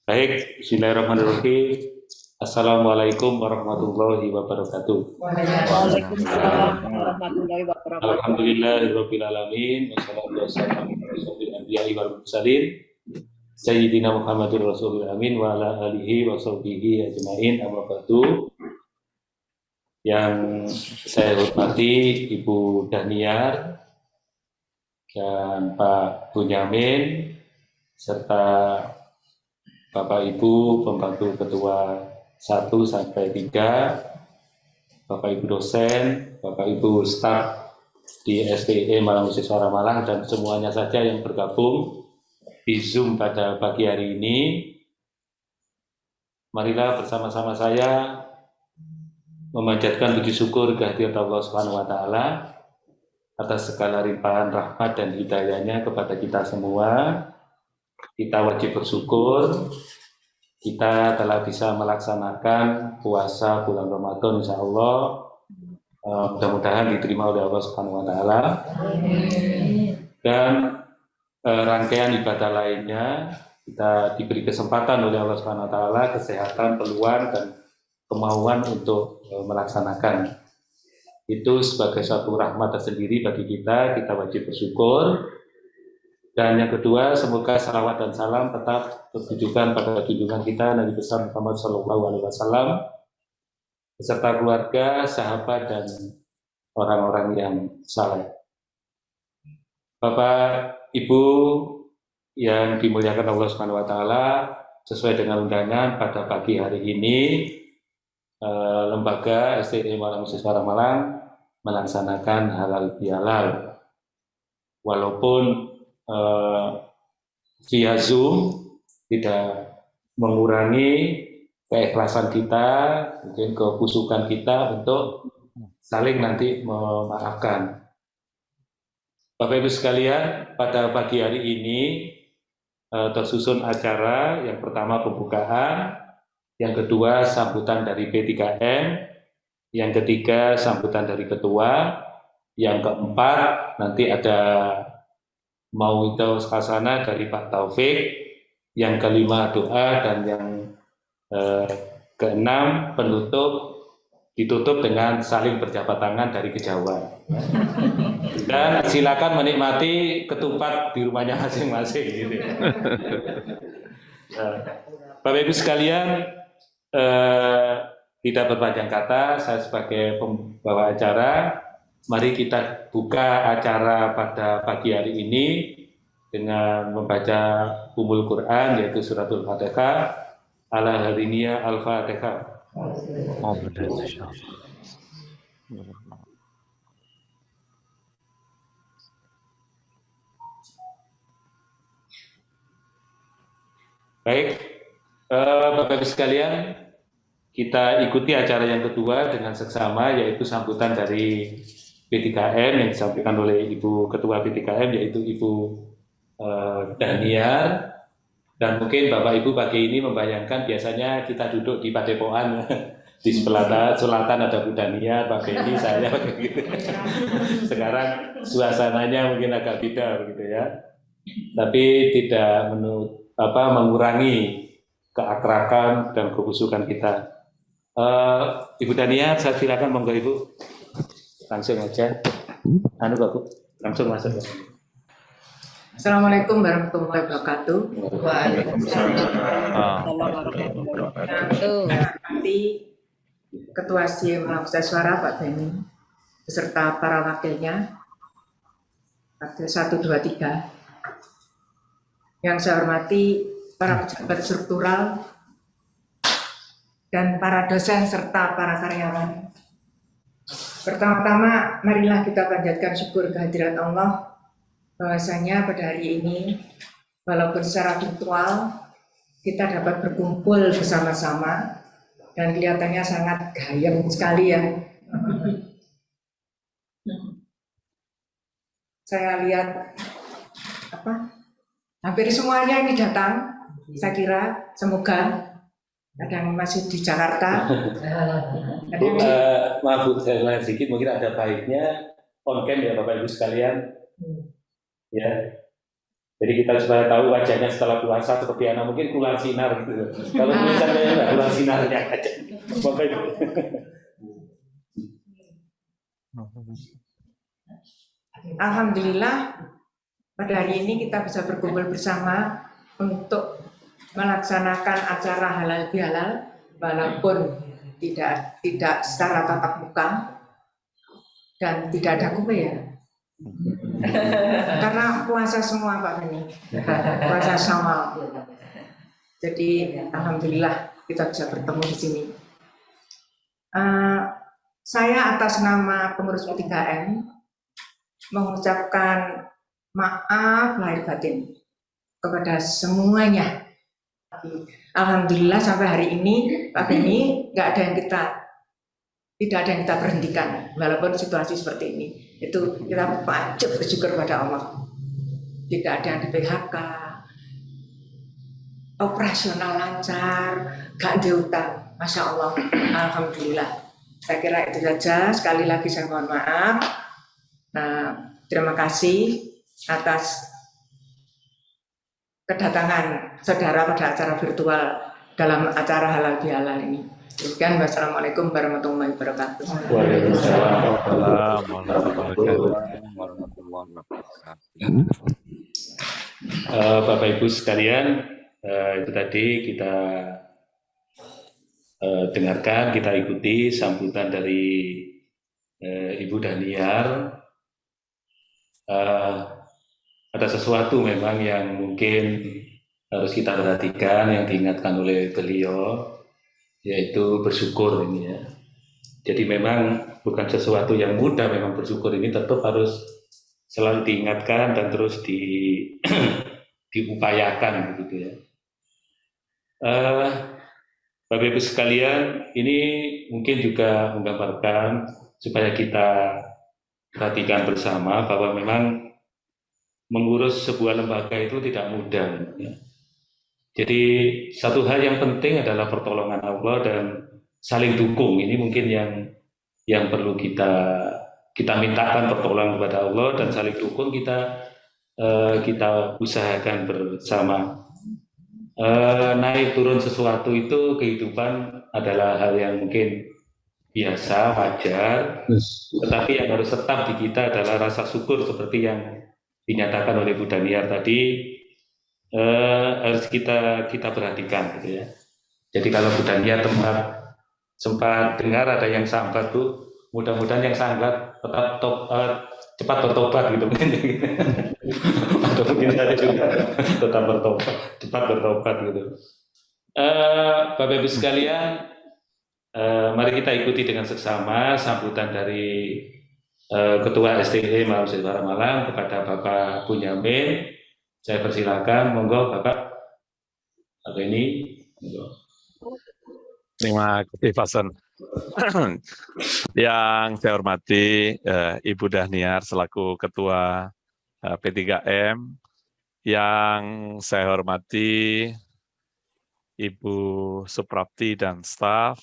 Baik, bismillahirrahmanirrahim. Assalamualaikum warahmatullahi wabarakatuh. Waalaikumsalam Waalaikumsalam. warahmatullahi wabarakatuh. Alhamdulillahirabbil alamin. Wassalatu wassalamu ala asyrofil anbiya'i wal mursalin sayyidina Muhammadur Rasulul Amin wa ala alihi wa sahbihi ajmain. Amma ba'du. Yang saya hormati Ibu Daniar dan Pak Bunyamin serta Bapak Ibu pembantu ketua 1 sampai 3, Bapak Ibu dosen, Bapak Ibu staf di SPE Malang Siswara Malang dan semuanya saja yang bergabung di Zoom pada pagi hari ini. Marilah bersama-sama saya memanjatkan puji syukur kehadirat Allah Subhanahu wa taala atas segala limpahan rahmat dan hidayahnya kepada kita semua. Kita wajib bersyukur kita telah bisa melaksanakan puasa bulan Ramadan, insya Allah mudah-mudahan diterima oleh Allah Subhanahu wa taala. Dan rangkaian ibadah lainnya kita diberi kesempatan oleh Allah Subhanahu wa taala, kesehatan, peluang dan kemauan untuk melaksanakan. Itu sebagai suatu rahmat tersendiri bagi kita wajib bersyukur. Dan yang kedua, semoga salawat dan salam tetap tertujukan pada junjungan kita Nabi besar Muhammad SAW beserta keluarga, sahabat dan orang-orang yang saleh. Bapak, Ibu yang dimuliakan Allah Subhanahu wa taala, sesuai dengan undangan pada pagi hari ini lembaga STE Malang Siswara Malang melaksanakan halal bihalal. Walaupun via Zoom tidak mengurangi keikhlasan kita, mungkin kekhusyukan kita untuk saling nanti memaafkan. Bapak Ibu sekalian, pada pagi hari ini tersusun acara yang pertama pembukaan, yang kedua sambutan dari P3M, yang ketiga sambutan dari ketua, yang keempat nanti ada Mauidul Khasana dari Pak Taufik, yang kelima doa, dan yang keenam penutup ditutup dengan saling berjabat tangan dari kejauhan. Dan silakan menikmati ketupat di rumahnya masing-masing. Gitu. Bapak Ibu sekalian, tidak berpanjang kata, saya sebagai pembawa acara, mari kita buka acara pada pagi hari ini dengan membaca Ummul Quran, yaitu suratul Fatihah, ala hariniyah al-Fatihah. Baik, Bapak Ibu sekalian, kita ikuti acara yang kedua dengan seksama, yaitu sambutan dari P3M yang disampaikan oleh Ibu Ketua P3M, yaitu Ibu Daniar. Dan mungkin Bapak Ibu pagi ini membayangkan biasanya kita duduk di Padepokan di selatan ada Bu Daniar, Pak Benny, saya begitu. Sekarang suasananya mungkin agak beda begitu ya. Tapi tidak mengurangi keakraban dan kekhusyukan kita. Ibu Daniar, saya silakan monggo Ibu. Langsung aja. Bapak, langsung masuk. Assalamualaikum warahmatullahi wabarakatuh. Waalaikumsalam. Nanti Ketua SIE Malang Siswara Pak Benny beserta para wakilnya, wakil 1, 2, 3. Yang saya hormati para pejabat struktural dan para dosen serta para karyawan. Pertama-tama, marilah kita panjatkan syukur kehadirat Allah bahwasanya pada hari ini, walaupun secara virtual, kita dapat berkumpul bersama-sama dan kelihatannya sangat gayeng sekali ya. Saya lihat hampir semuanya ini datang, saya kira, semoga. Ada yang masih di Jakarta. Maaf Bu, saya sedikit, mungkin ada baiknya on cam ya Bapak Ibu sekalian. Ya, Jadi kita supaya tahu wajahnya setelah puasa seperti anak mungkin keluar sinar gitu. Kalau tulisannya enggak keluar sinarnya aja. Bapak Ibu. Alhamdulillah pada hari ini kita bisa berkumpul bersama untuk melaksanakan acara halal bihalal walaupun tidak secara tatap muka dan tidak ada kupe ya. Karena puasa semua Pak Beni, puasa sama. Jadi alhamdulillah kita bisa bertemu di sini. Saya atas nama pengurus P3M mengucapkan maaf lahir batin kepada semuanya. Alhamdulillah sampai hari ini Pak Beni tidak ada yang kita berhentikan walaupun situasi seperti ini. Itu kita wajib bersyukur pada Allah. Tidak ada yang di PHK, operasional lancar, gak diutang, Masya Allah, alhamdulillah. Saya kira itu saja. Sekali lagi saya mohon maaf. Nah, terima kasih atas kedatangan saudara pada acara virtual dalam acara halal bihalal ini. Sekian, wassalamualaikum warahmatullahi wabarakatuh. Waalaikumsalam warahmatullahi wabarakatuh. Bapak Ibu sekalian, itu tadi kita dengarkan, kita ikuti sambutan dari Ibu Daniar. Ada sesuatu memang yang mungkin harus kita perhatikan, yang diingatkan oleh beliau, yaitu bersyukur ini ya. Jadi memang bukan sesuatu yang mudah, memang bersyukur ini tetap harus selalu diingatkan dan terus diupayakan begitu ya. Bapak Ibu sekalian, ini mungkin juga menggambarkan supaya kita perhatikan bersama bahwa memang mengurus sebuah lembaga itu tidak mudah ya. Jadi satu hal yang penting adalah pertolongan Allah dan saling dukung. Ini mungkin yang perlu kita mintakan pertolongan kepada Allah dan saling dukung kita usahakan bersama. Naik turun sesuatu itu kehidupan adalah hal yang mungkin biasa, wajar, tetapi yang harus tetap di kita adalah rasa syukur seperti yang dinyatakan oleh Bu Daniar tadi. Harus kita perhatikan gitu ya. Jadi kalau Bu Daniar sempat dengar ada yang sambat tuh, mudah-mudahan yang sambat cepat bertobat gitu mungkin. Atau mungkin saja juga tetap bertobat, cepat bertobat gitu. Bapak Ibu sekalian, mari kita ikuti dengan seksama sambutan dari Ketua STE Mahasiswa Malang kepada Bapak Bunyamin. Saya persilakan, monggo Bapak. Apa ini? Monggo. Terima kasih Pak Son. Yang saya hormati Ibu Daniar selaku Ketua P3M, yang saya hormati Ibu Suprapti dan staf,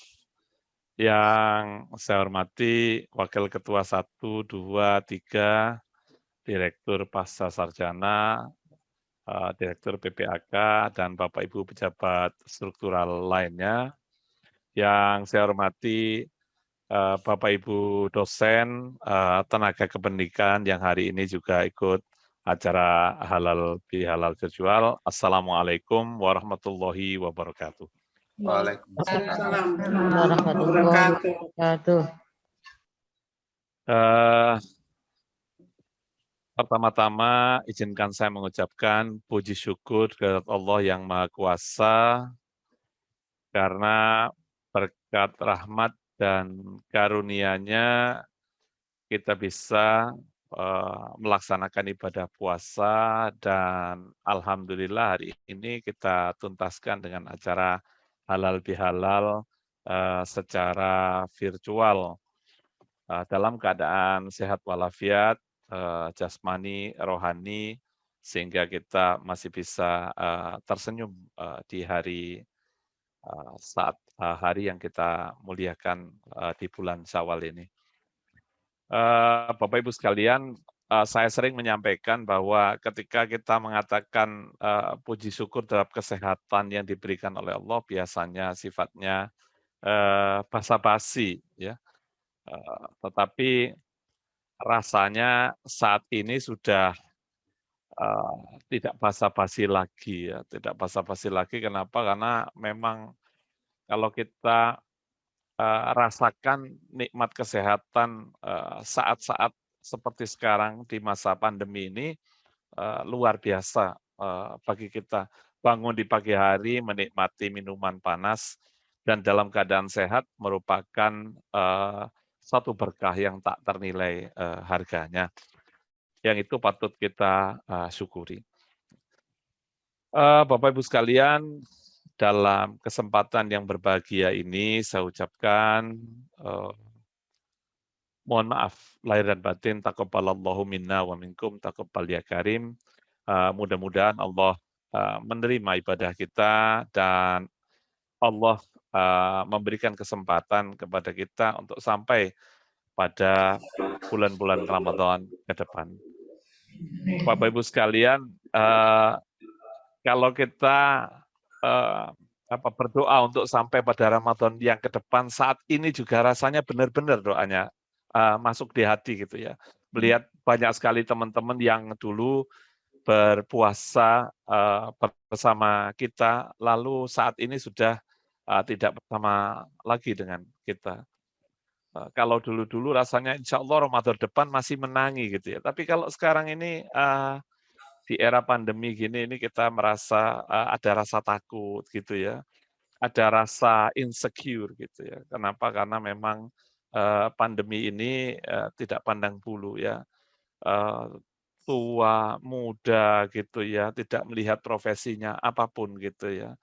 yang saya hormati Wakil Ketua 1, 2, 3, Direktur Pasca Sarjana, Direktur PPAK, dan Bapak Ibu pejabat struktural lainnya. Yang saya hormati Bapak Ibu dosen tenaga kependidikan yang hari ini juga ikut acara halal bihalal virtual. Assalamualaikum warahmatullahi wabarakatuh. Waalaikumsalam warahmatullahi wabarakatuh. Pertama-tama izinkan saya mengucapkan puji syukur kepada Allah yang Maha Kuasa karena berkat rahmat dan karunia-Nya kita bisa melaksanakan ibadah puasa dan alhamdulillah hari ini kita tuntaskan dengan acara halal bihalal secara virtual dalam keadaan sehat walafiat, jasmani, rohani, sehingga kita masih bisa tersenyum di hari saat hari yang kita muliakan di bulan Syawal ini. Bapak Ibu sekalian, saya sering menyampaikan bahwa ketika kita mengatakan puji syukur terhadap kesehatan yang diberikan oleh Allah, biasanya sifatnya basa-basi, ya. Tetapi rasanya saat ini sudah tidak basa-basi lagi, ya. Tidak basa-basi lagi. Kenapa? Karena memang kalau kita rasakan nikmat kesehatan saat-saat seperti sekarang di masa pandemi ini, luar biasa bagi kita. Bangun di pagi hari, menikmati minuman panas, dan dalam keadaan sehat merupakan satu berkah yang tak ternilai harganya. Yang itu patut kita syukuri. Bapak Ibu sekalian, dalam kesempatan yang berbahagia ini saya ucapkan mohon maaf lahir dan batin, taqabbalallahu minna wa minkum, taqabbal ya karim. Mudah-mudahan Allah menerima ibadah kita dan Allah memberikan kesempatan kepada kita untuk sampai pada bulan-bulan Ramadan ke depan. Bapak Ibu sekalian, kalau kita berdoa untuk sampai pada Ramadan yang ke depan, saat ini juga rasanya benar-benar doanya masuk di hati gitu ya. Melihat banyak sekali teman-teman yang dulu berpuasa bersama kita, lalu saat ini sudah tidak bersama lagi dengan kita. Kalau dulu-dulu rasanya insya Allah Ramadan depan masih menangi gitu ya. Tapi kalau sekarang ini di era pandemi gini, ini kita merasa ada rasa takut gitu ya. Ada rasa insecure gitu ya. Kenapa? Karena memang pandemi ini tidak pandang bulu ya. Tua, muda gitu ya, tidak melihat profesinya apapun gitu ya.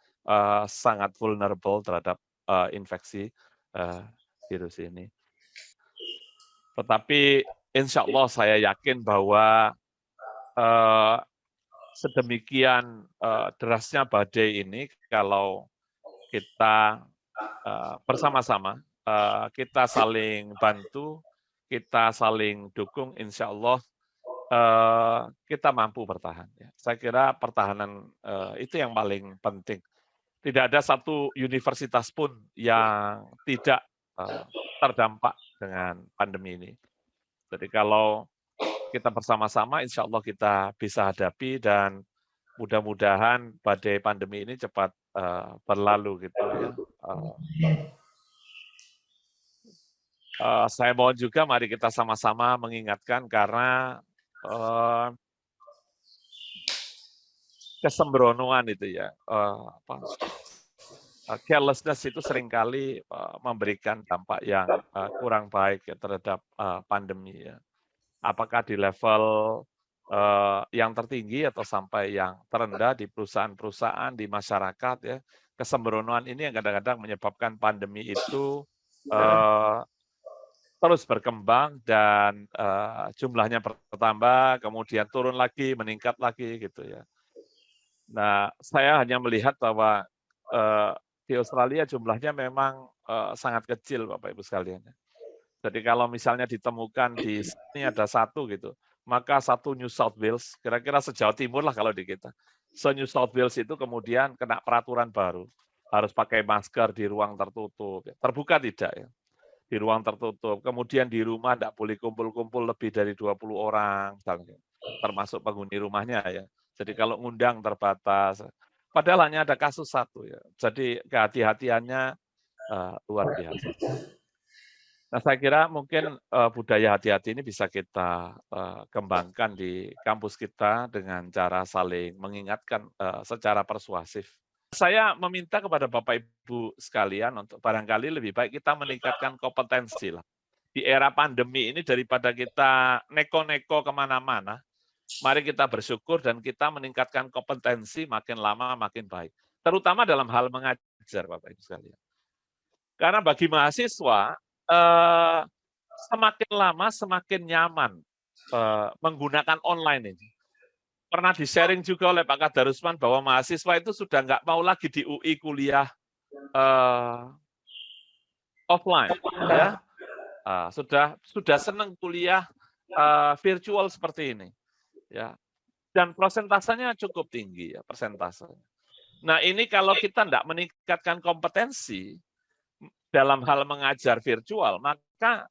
Sangat vulnerable terhadap infeksi virus ini. Tetapi insya Allah saya yakin bahwa sedemikian derasnya badai ini, kalau kita bersama-sama, kita saling bantu, kita saling dukung, insya Allah kita mampu bertahan. Saya kira pertahanan itu yang paling penting. Tidak ada satu universitas pun yang tidak terdampak dengan pandemi ini. Jadi kalau kita bersama-sama, insya Allah kita bisa hadapi, dan mudah-mudahan badai pandemi ini cepat berlalu gitu ya. Saya mohon juga mari kita sama-sama mengingatkan, karena kesembronoan itu ya, carelessness itu seringkali memberikan dampak yang kurang baik ya, terhadap pandemi ya. Apakah di level yang tertinggi atau sampai yang terendah di perusahaan-perusahaan, di masyarakat ya. Kesembronoan ini yang kadang-kadang menyebabkan pandemi itu terus berkembang dan jumlahnya bertambah, kemudian turun lagi, meningkat lagi gitu ya. Nah, saya hanya melihat bahwa di Australia jumlahnya memang sangat kecil, Bapak Ibu sekalian. Jadi kalau misalnya ditemukan di sini ada satu gitu, maka satu New South Wales, kira-kira se-Jawa Timur lah kalau di kita. Se-New South Wales itu kemudian kena peraturan baru, harus pakai masker di ruang tertutup, terbuka tidak ya, di ruang tertutup. Kemudian di rumah tidak boleh kumpul-kumpul lebih dari 20 orang, termasuk penghuni rumahnya ya. Jadi kalau ngundang terbatas. Padahal hanya ada kasus satu ya. Jadi kehati-hatiannya luar biasa. Nah, saya kira mungkin budaya hati-hati ini bisa kita kembangkan di kampus kita dengan cara saling mengingatkan secara persuasif. Saya meminta kepada Bapak Ibu sekalian untuk barangkali lebih baik kita meningkatkan kompetensi lah. Di era pandemi ini daripada kita neko-neko kemana-mana, mari kita bersyukur dan kita meningkatkan kompetensi, makin lama makin baik. Terutama dalam hal mengajar, Bapak Ibu sekalian. Karena bagi mahasiswa, semakin lama semakin nyaman menggunakan online ini. Pernah di-sharing juga oleh Pak Kadarusman bahwa mahasiswa itu sudah nggak mau lagi di UI kuliah offline, ya. Sudah senang kuliah virtual seperti ini, ya. Dan persentasenya cukup tinggi ya persentasenya. Nah ini kalau kita tidak meningkatkan kompetensi dalam hal mengajar virtual, maka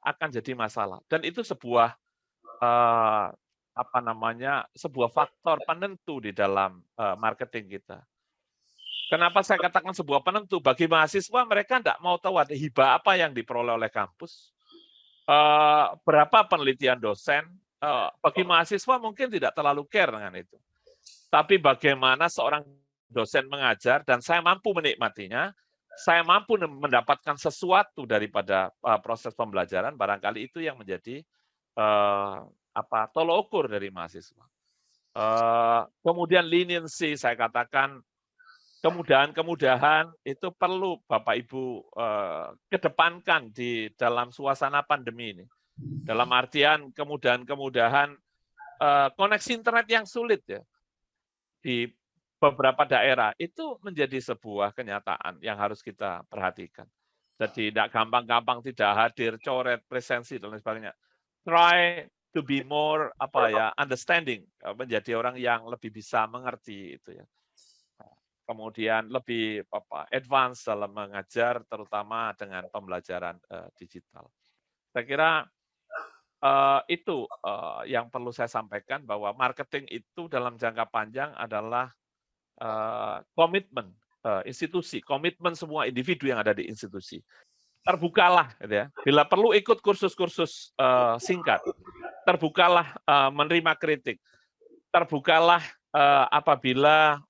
akan jadi masalah. Dan itu sebuah sebuah faktor penentu di dalam marketing kita. Kenapa saya katakan sebuah penentu? Bagi mahasiswa mereka tidak mau tahu ada hibah apa yang diperoleh oleh kampus, berapa penelitian dosen. Bagi mahasiswa mungkin tidak terlalu care dengan itu. Tapi bagaimana seorang dosen mengajar dan saya mampu menikmatinya, saya mampu mendapatkan sesuatu daripada proses pembelajaran, barangkali itu yang menjadi tolok ukur dari mahasiswa. Kemudian leniency, saya katakan kemudahan-kemudahan itu perlu Bapak Ibu kedepankan di dalam suasana pandemi ini. Dalam artian kemudahan-kemudahan koneksi internet yang sulit ya di beberapa daerah itu menjadi sebuah kenyataan yang harus kita perhatikan. Jadi tidak gampang-gampang tidak hadir, coret, presensi dan lain sebagainya. Try to be more understanding, menjadi orang yang lebih bisa mengerti itu ya. Kemudian lebih advance dalam mengajar, terutama dengan pembelajaran digital. Saya kira itu yang perlu saya sampaikan, bahwa marketing itu dalam jangka panjang adalah komitmen institusi, komitmen semua individu yang ada di institusi. Terbukalah, gitu ya. Bila perlu ikut kursus-kursus singkat, terbukalah menerima kritik, terbukalah apabila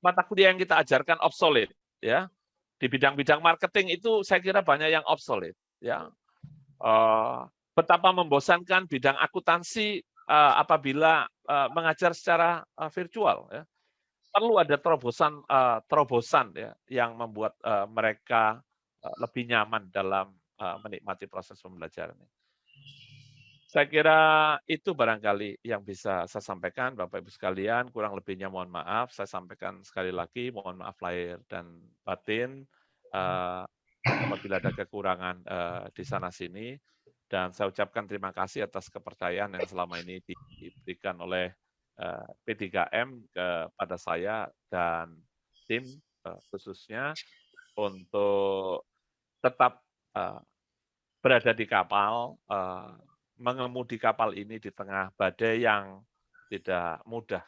mata kuliah yang kita ajarkan obsolete, ya. Di bidang-bidang marketing itu saya kira banyak yang obsolete, ya. Betapa membosankan bidang akuntansi apabila mengajar secara virtual, ya. Perlu ada terobosan ya yang membuat mereka lebih nyaman dalam menikmati proses pembelajaran. Saya kira itu barangkali yang bisa saya sampaikan, Bapak Ibu sekalian. Kurang lebihnya mohon maaf. Saya sampaikan sekali lagi, mohon maaf lahir dan batin apabila ada kekurangan di sana sini. Dan saya ucapkan terima kasih atas kepercayaan yang selama ini diberikan oleh P3M kepada saya dan tim khususnya untuk tetap berada di kapal, mengemudi kapal ini di tengah badai yang tidak mudah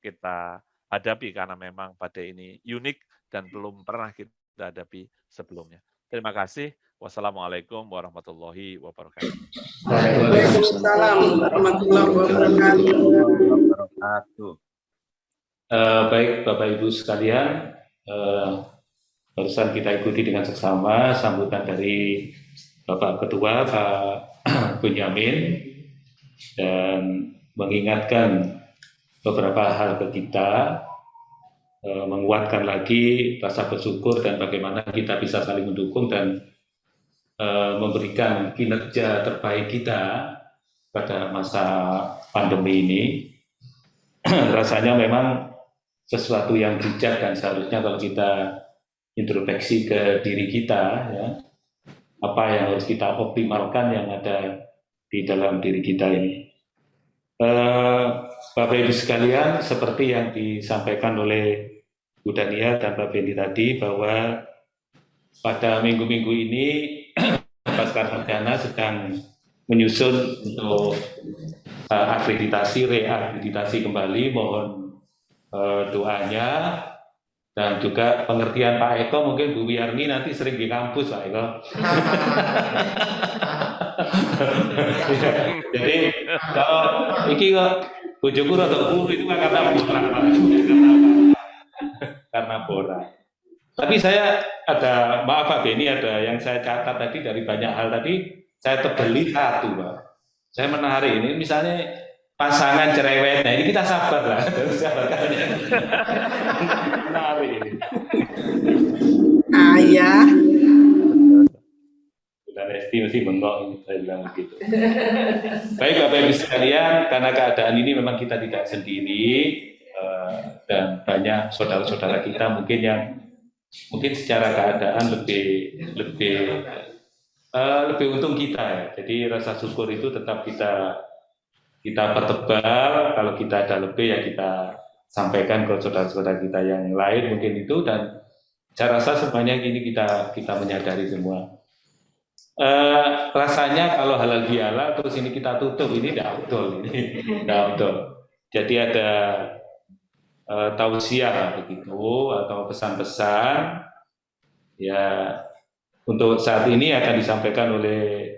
kita hadapi, karena memang badai ini unik dan belum pernah kita hadapi sebelumnya. Terima kasih. Wassalamualaikum warahmatullahi wabarakatuh. Waalaikumsalam warahmatullahi wabarakatuh. Baik Bapak Ibu sekalian, barusan kita ikuti dengan seksama sambutan dari Bapak Ketua Pak Bunyamin dan mengingatkan beberapa hal ke kita, menguatkan lagi rasa bersyukur dan bagaimana kita bisa saling mendukung dan memberikan kinerja terbaik kita pada masa pandemi ini. Rasanya memang sesuatu yang bijak dan seharusnya kalau kita introspeksi ke diri kita, ya, apa yang harus kita optimalkan yang ada di dalam diri kita ini. Bapak Ibu sekalian, seperti yang disampaikan oleh Bu Dania dan Pak Benny tadi, bahwa pada minggu-minggu ini Baskar Sarjana sedang menyusun untuk reakreditasi kembali. Mohon doanya dan juga pengertian Pak Eko. Mungkin Bu Wiyarni nanti sering di kampus, Pak Eko. Jadi kalau iki kok bojoku rada guru itu kan karena borak. Tapi saya ada, maaf Pak Benny, ada yang saya catat tadi dari banyak hal tadi, saya tebeli satu, Pak. Saya menarik ini, misalnya pasangan cerewet, nah ini kita sabar lah. Menarik ini. Ayah. Dan Esti mesti bengkok ini, saya bilang begitu. Baik Bapak Ibu sekalian, karena keadaan ini memang kita tidak sendiri, dan banyak saudara-saudara kita mungkin yang mungkin secara keadaan lebih lebih untung kita ya. Jadi rasa syukur itu tetap kita pertebal. Kalau kita ada lebih ya kita sampaikan ke saudara-saudara kita yang lain mungkin itu, dan saya rasa semuanya ini kita menyadari semua. Rasanya kalau halal bihalal terus ini kita tutup, ini tidak betul, ini tidak betul. Jadi ada tausiah begitu atau pesan-pesan ya untuk saat ini akan disampaikan oleh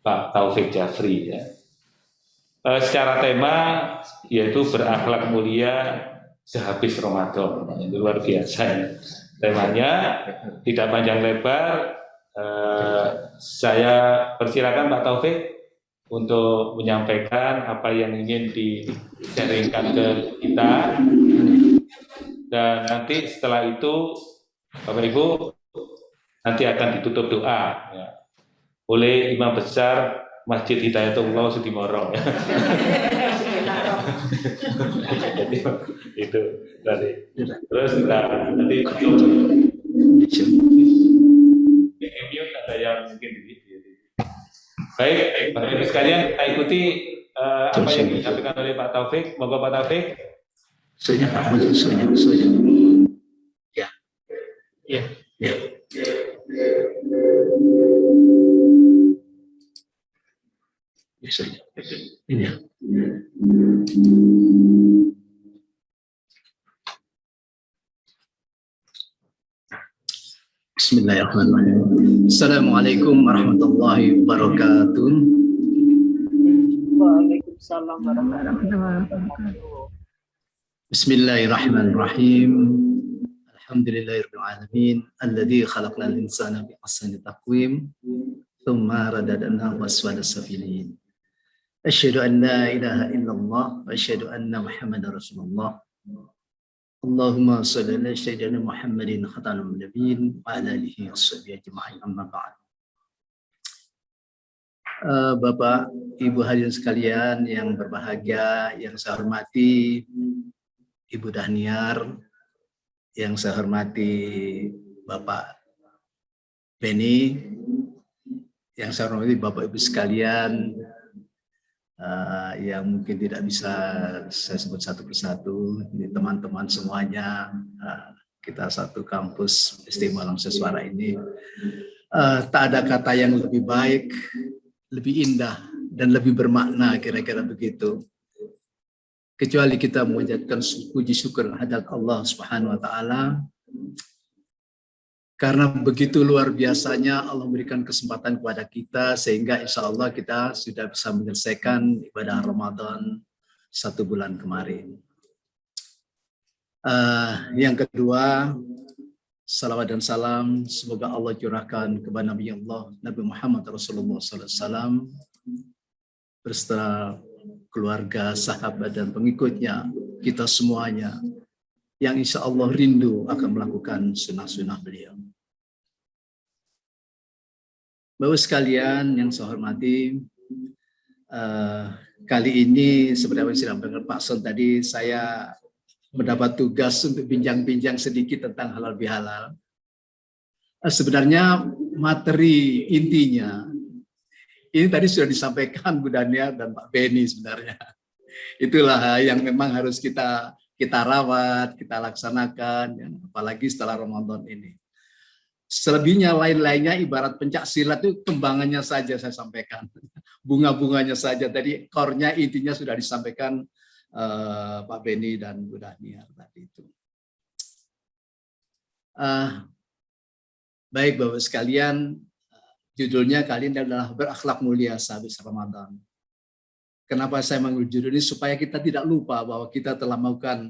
Pak Taufik Jafri ya. Secara tema yaitu berakhlak mulia sehabis Ramadan. Itu luar biasa ya. Temanya tidak panjang lebar. Saya persilakan Pak Taufik untuk menyampaikan apa yang ingin di-sharingkan ke kita, dan nanti setelah itu Bapak Ibu nanti akan ditutup doa ya, oleh Imam Besar Masjid Hidayatullah Sudimoro. Jadi itu tadi. Terus kita nanti ada yang mungkin baik, Bapak Ibu sekalian, kita ikuti apa yang disampaikan oleh Pak Taufik. Moga Pak Taufik. Ya. Ya. Ya. Ini. Bismillahirrahmanirrahim. Assalamualaikum warahmatullahi wabarakatuh. Waalaikumsalam warahmatullahi wabarakatuh. Bismillahirrahmanirrahim. Alhamdulillahirabbil alamin alladzi khalaqal insana bi ahsani taqwim thumma radadnahu asfalas safilin. Asyhadu an la ilaha illallah wa asyhadu anna Muhammadar Rasulullah. Allahumma shalli ala sayyidina Muhammadin khatamin nabiyyin wa ala alihi washabihi ajma'in, amma ba'd. Bapak, Ibu hadirin sekalian yang berbahagia, yang saya hormati Ibu Dahniar, yang saya hormati Bapak Beni, yang saya hormati Bapak Ibu sekalian, yang mungkin tidak bisa saya sebut satu persatu, ini teman-teman semuanya, kita satu kampus Istimewa Alam Seswara ini, tak ada kata yang lebih baik, lebih indah, dan lebih bermakna, kira-kira begitu, kecuali kita mengucapkan puji syukur hadirat Allah Subhanahu wa Ta'ala, karena begitu luar biasanya Allah memberikan kesempatan kepada kita sehingga insya Allah kita sudah bisa menyelesaikan ibadah Ramadan 1 bulan kemarin. Yang kedua, salawat dan salam semoga Allah curahkan kepada Nabi Allah Nabi Muhammad Rasulullah SAW beserta keluarga, sahabat dan pengikutnya, kita semuanya yang insya Allah rindu akan melakukan sunnah-sunnah beliau. Bapak sekalian yang saya hormati, kali ini seperti apa yang disampaikan Pak Son tadi, saya mendapat tugas untuk bincang-bincang sedikit tentang halal bihalal. Sebenarnya materi intinya ini tadi sudah disampaikan Bu Dania dan Pak Beni sebenarnya. Itulah yang memang harus kita rawat, kita laksanakan, ya, apalagi setelah Ramadan ini. Selebihnya lain-lainnya ibarat pencak silat itu kembangannya saja saya sampaikan, bunga-bunganya saja. Tadi core-nya intinya sudah disampaikan Pak Beni dan Bu Daniar tadi itu. Baik Bapak sekalian, judulnya kali ini adalah berakhlak mulia sehabis Ramadan. Kenapa saya mengambil judul ini? Supaya kita tidak lupa bahwa kita telah melakukan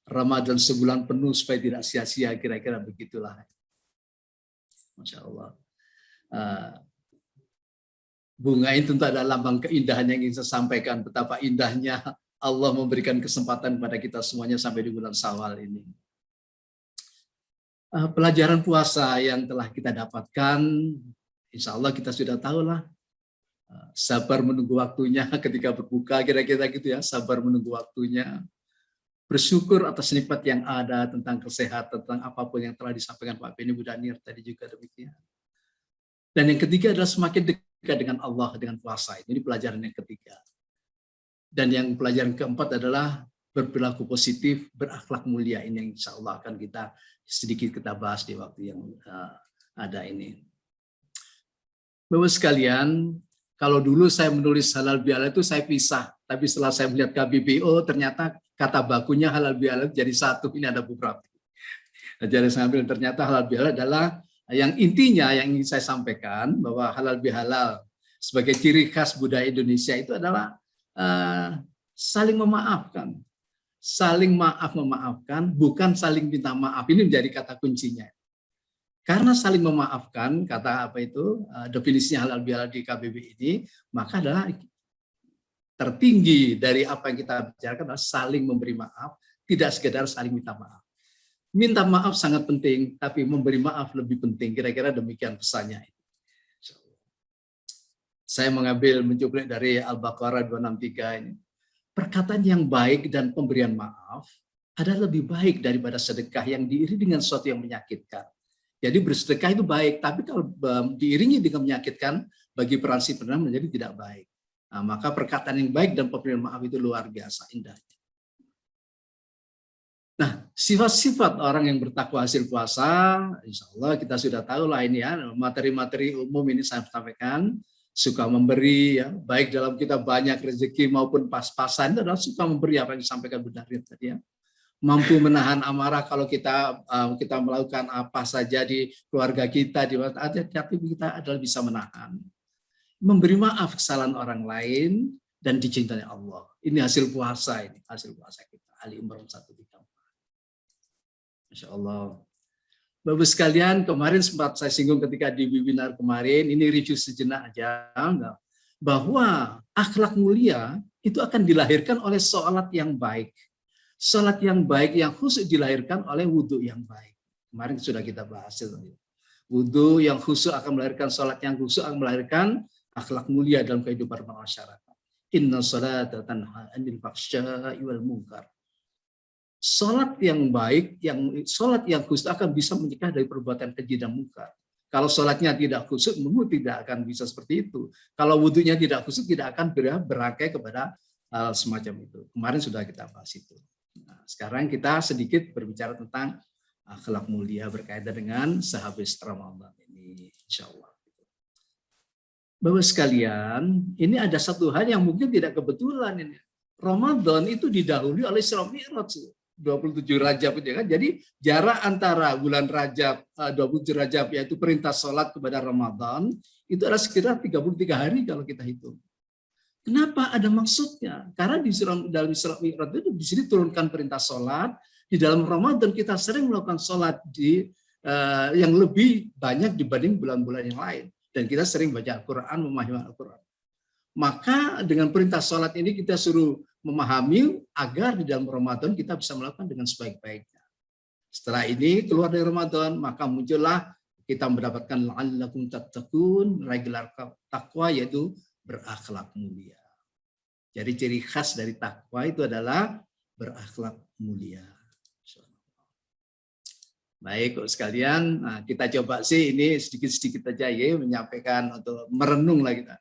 Ramadan sebulan penuh supaya tidak sia-sia, kira-kira begitulah. Masya Allah. Bunga ini tentu adalah lambang keindahan yang ingin saya sampaikan. Betapa indahnya Allah memberikan kesempatan kepada kita semuanya sampai di bulan Syawal ini. Pelajaran puasa yang telah kita dapatkan, insya Allah kita sudah tahu lah. Sabar menunggu waktunya ketika berbuka, kira-kira gitu ya. Sabar menunggu waktunya. Bersyukur atas nikmat yang ada tentang kesehatan, tentang apapun yang telah disampaikan Pak Beni, Bu Danir tadi juga demikian. Dan yang ketiga adalah semakin dekat dengan Allah dengan puasa. Ini pelajaran yang ketiga. Dan yang pelajaran keempat adalah berperilaku positif, berakhlak mulia. Ini yang insya Allah akan kita sedikit kita bahas di waktu yang ada ini. Bapak sekalian, kalau dulu saya menulis halal bihalal itu saya pisah, tapi setelah saya melihat KBBO ternyata kata bakunya halal bihalal jadi satu. Ini ada beberapa. Jadi saya ambil ternyata halal bihalal adalah yang intinya yang ingin saya sampaikan bahwa halal bihalal sebagai ciri khas budaya Indonesia itu adalah saling memaafkan. Saling memaafkan, bukan saling minta maaf. Ini menjadi kata kuncinya. Karena saling memaafkan, kata apa itu, definisinya halal bihalal di KBB ini, maka adalah tertinggi dari apa yang kita bicarakan adalah saling memberi maaf, tidak sekedar saling minta maaf. Minta maaf sangat penting, tapi memberi maaf lebih penting. Kira-kira demikian pesannya. Saya mencuplik dari Al-Baqarah 263 ini. Perkataan yang baik dan pemberian maaf adalah lebih baik daripada sedekah yang diiringi dengan sesuatu yang menyakitkan. Jadi bersedekah itu baik, tapi kalau diiringi dengan menyakitkan, bagi peran si penerima menjadi tidak baik. Nah, maka perkataan yang baik dan pemberian maaf itu luar biasa indahnya. Nah, sifat-sifat orang yang bertakwa hasil puasa, insya Allah kita sudah tahu lah ini ya, materi-materi umum ini saya sampaikan. Suka memberi, ya, baik dalam kita banyak rezeki maupun pas-pasan, itu adalah suka memberi apa yang disampaikan Bunda Rin tadi ya. Mampu menahan amarah kalau kita melakukan apa saja di keluarga kita, di hati kita adalah bisa menahan. Memberi maaf kesalahan orang lain dan dicintai Allah. Ini hasil puasa ini, hasil puasa kita. Ali Imran 134. Masya Allah. Bapak sekalian, kemarin sempat saya singgung ketika di webinar kemarin, ini review sejenak aja, bahwa akhlak mulia itu akan dilahirkan oleh sholat yang baik. Sholat yang baik yang khusyuk dilahirkan oleh wudhu yang baik. Kemarin sudah kita bahas. Wudhu yang khusyuk akan melahirkan, sholat yang khusyuk akan melahirkan akhlak mulia dalam kehidupan masyarakat. Inna sholata tanha 'anil fahsya'i wal munkar. Sholat yang baik, sholat yang khusyuk akan bisa mencegah dari perbuatan keji dan munkar. Kalau sholatnya tidak khusyuk, tidak akan bisa seperti itu. Kalau wudhunya tidak khusyuk, tidak akan berangkai kepada hal semacam itu. Kemarin sudah kita bahas itu. Nah, sekarang kita sedikit berbicara tentang akhlak mulia berkaitan dengan sehabis Ramadan ini, insya Allah. Bapak sekalian, ini ada satu hal yang mungkin tidak kebetulan ini. Ramadan itu didahului oleh Isra Mi'raj. 27 Rajab itu kan. Jadi jarak antara bulan Rajab 27 Rajab yaitu perintah sholat kepada Ramadan itu adalah sekitar 33 hari kalau kita hitung. Kenapa ada maksudnya? Karena dalam Isra Mi'raj itu di sini turunkan perintah sholat, di dalam Ramadan kita sering melakukan sholat yang lebih banyak dibanding bulan-bulan yang lain dan kita sering baca Al-Qur'an, memahami Al-Qur'an. Maka dengan perintah sholat ini kita suruh memahami agar di dalam Ramadan kita bisa melakukan dengan sebaik-baiknya. Setelah ini keluar dari Ramadan, maka muncullah kita mendapatkan la'allakum tattaqun, gelar takwa yaitu berakhlak mulia. Jadi ciri khas dari takwa itu adalah berakhlak mulia. Baik, sekalian, nah, kita coba sih ini sedikit-sedikit aja ya menyampaikan untuk merenung lah kita.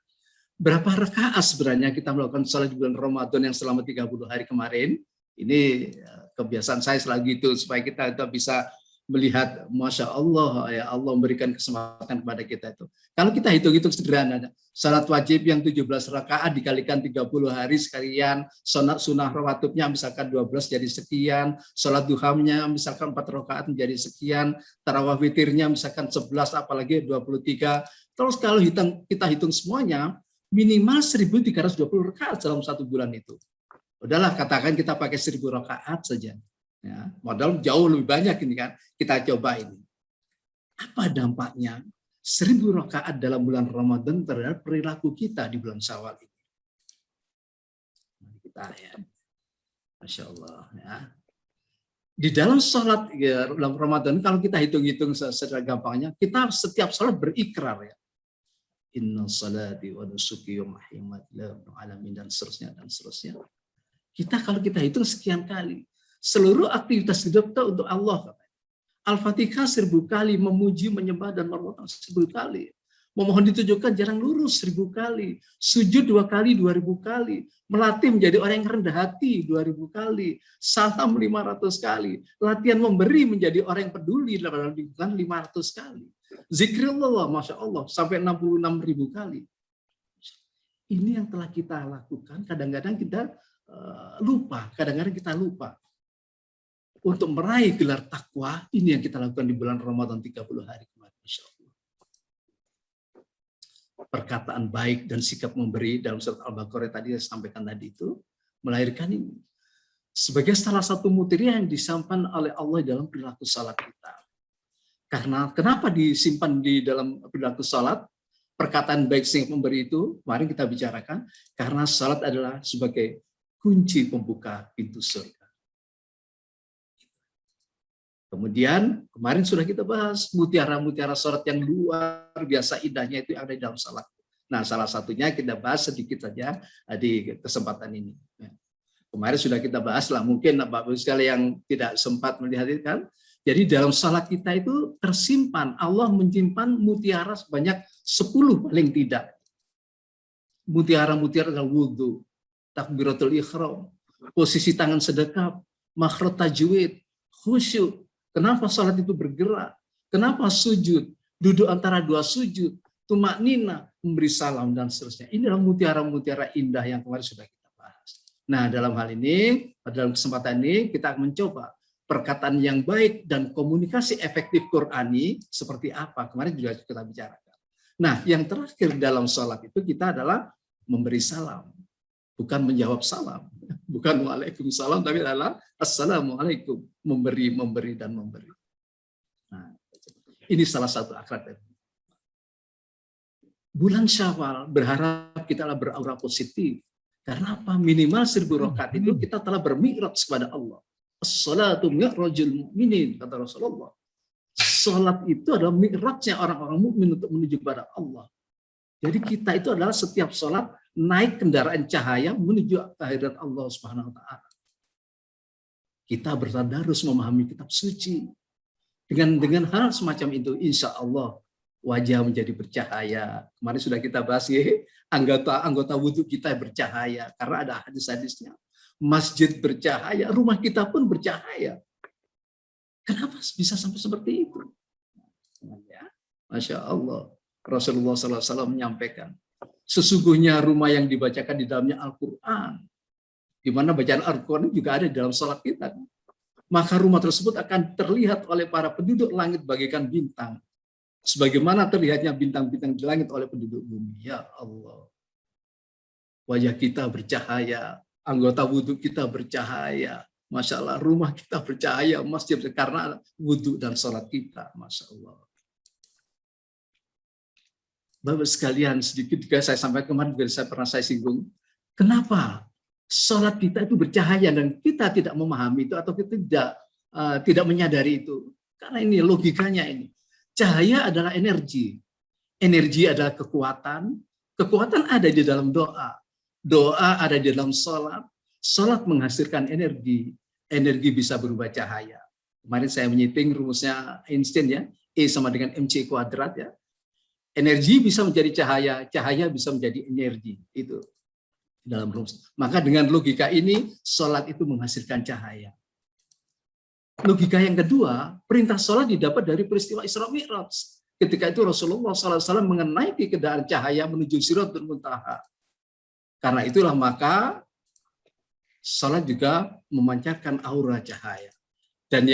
Berapa rakaat sebenarnya kita melakukan sholat di bulan Ramadan yang selama 30 hari kemarin? Ini kebiasaan saya selalu gitu, supaya kita bisa melihat, Masya Allah, ya Allah memberikan kesempatan kepada kita itu. Kalau kita hitung-hitung sederhana, sholat wajib yang 17 rakaat dikalikan 30 hari sekalian, sholat sunnah rawatibnya misalkan 12 jadi sekian, sholat duhamnya misalkan 4 rakaat menjadi sekian, tarawih witirnya misalkan 11 apalagi 23. Terus kalau kita hitung semuanya, minimal 1.320 rakaat dalam satu bulan itu. Udahlah katakan kita pakai 1.000 rakaat saja. Ya, modal jauh lebih banyak ini kan. Kita coba ini. Apa dampaknya 1.000 rakaat dalam bulan Ramadan terhadap perilaku kita di bulan Syawal ini? Kita ya. Masya Allah ya. Di dalam sholat ya, dalam Ramadan kalau kita hitung-hitung secara gampangnya, kita setiap sholat berikrar ya. Inna salati wa nusuki wa mahyamati alamin dan seterusnya dan seterusnya. Kalau kita hitung sekian kali, seluruh aktivitas hidup kita untuk Allah. Al-Fatihah 1000 kali, memuji, menyembah dan bermohon 1000 kali. Memohon ditujukan jarang lurus 1000 kali. Sujud 2 kali 2000 kali. Melatih menjadi orang yang rendah hati 2000 kali. Salam 500 kali. Latihan memberi menjadi orang yang peduli dalam lingkungan 500 kali. Zikrullah, Masya Allah, sampai 66.000 kali. Ini yang telah kita lakukan. Kadang-kadang kita lupa. Kadang-kadang kita lupa. Untuk meraih gelar takwa, ini yang kita lakukan di bulan Ramadan 30 hari kemarin. Masya Allah. Perkataan baik dan sikap memberi dalam surat Al-Baqarah tadi saya sampaikan tadi itu melahirkan ini sebagai salah satu mutiara yang disampaikan oleh Allah dalam perilaku salat kita. Karena kenapa disimpan di dalam perilaku salat? Perkataan baik sikap memberi itu kemarin kita bicarakan karena salat adalah sebagai kunci pembuka pintu surga. Kemudian kemarin sudah kita bahas mutiara-mutiara salat yang luar biasa indahnya itu yang ada di dalam salat. Nah, salah satunya kita bahas sedikit saja di kesempatan ini. Kemarin sudah kita bahas lah, mungkin Bapak Ibu sekalian yang tidak sempat melihat itu kan. Jadi dalam salat kita itu tersimpan, Allah menyimpan mutiara sebanyak 10 paling tidak. Mutiara-mutiara dalam wudhu, takbiratul ihram, posisi tangan sedekap, makhraj tajwid, khusyuk. Kenapa salat itu bergerak? Kenapa sujud? Duduk antara dua sujud, tumaknina, memberi salam dan seterusnya. Ini adalah mutiara-mutiara indah yang kemarin sudah kita bahas. Nah, dalam hal ini, dalam kesempatan ini kita akan mencoba perkataan yang baik dan komunikasi efektif Qur'ani seperti apa. Kemarin juga kita bicarakan. Nah, yang terakhir dalam salat itu kita adalah memberi salam, bukan menjawab salam. Bukan waalaikumsalam, tapi adalah assalamualaikum, memberi dan memberi. Nah, ini salah satu akhlak. Bulan Syawal berharap kita beraura positif. Karena apa? Minimal 1000 rakaat itu kita telah bermi'raj kepada Allah. As-salatu mi'rajul mu'minin, kata Rasulullah. Salat itu adalah mi'rajnya orang-orang mukmin untuk menuju kepada Allah. Jadi kita itu adalah setiap salat naik kendaraan cahaya menuju kehadirat Allah Subhanahu wa taala. Kita bertadarus memahami kitab suci. Dengan hal semacam itu, insya Allah wajah menjadi bercahaya. Kemarin sudah kita bahas ya, anggota wudhu kita bercahaya karena ada hadis-hadisnya. Masjid bercahaya, rumah kita pun bercahaya. Kenapa bisa sampai seperti itu? Ya, Masya Allah. Rasulullah SAW menyampaikan, sesungguhnya rumah yang dibacakan di dalamnya Al-Quran, di mana bacaan Al-Quran juga ada di dalam salat kita, maka rumah tersebut akan terlihat oleh para penduduk langit bagaikan bintang, sebagaimana terlihatnya bintang-bintang di langit oleh penduduk bumi. Ya Allah, wajah kita bercahaya, anggota wudhu kita bercahaya, Masya Allah, rumah kita bercahaya, masjid karena wudhu dan salat kita, Masya Allah. Bapak sekalian, sedikit juga saya sampaikan kemarin juga saya singgung. Kenapa salat kita itu bercahaya dan kita tidak memahami itu atau kita tidak menyadari itu? Karena ini logikanya ini. Cahaya adalah energi. Energi adalah kekuatan. Kekuatan ada di dalam doa. Doa ada di dalam salat. Salat menghasilkan energi. Energi bisa berubah cahaya. Kemarin saya menyiting rumusnya Einstein ya. E sama dengan mc kuadrat ya. Energi bisa menjadi cahaya, cahaya bisa menjadi energi. Itu dalam rumus. Maka dengan logika ini, sholat itu menghasilkan cahaya. Logika yang kedua, perintah sholat didapat dari peristiwa Isra Mi'raj. Ketika itu Rasulullah SAW mengenai keadaan cahaya menuju Siratul Muntaha. Karena itulah maka sholat juga memancarkan aura cahaya. Dan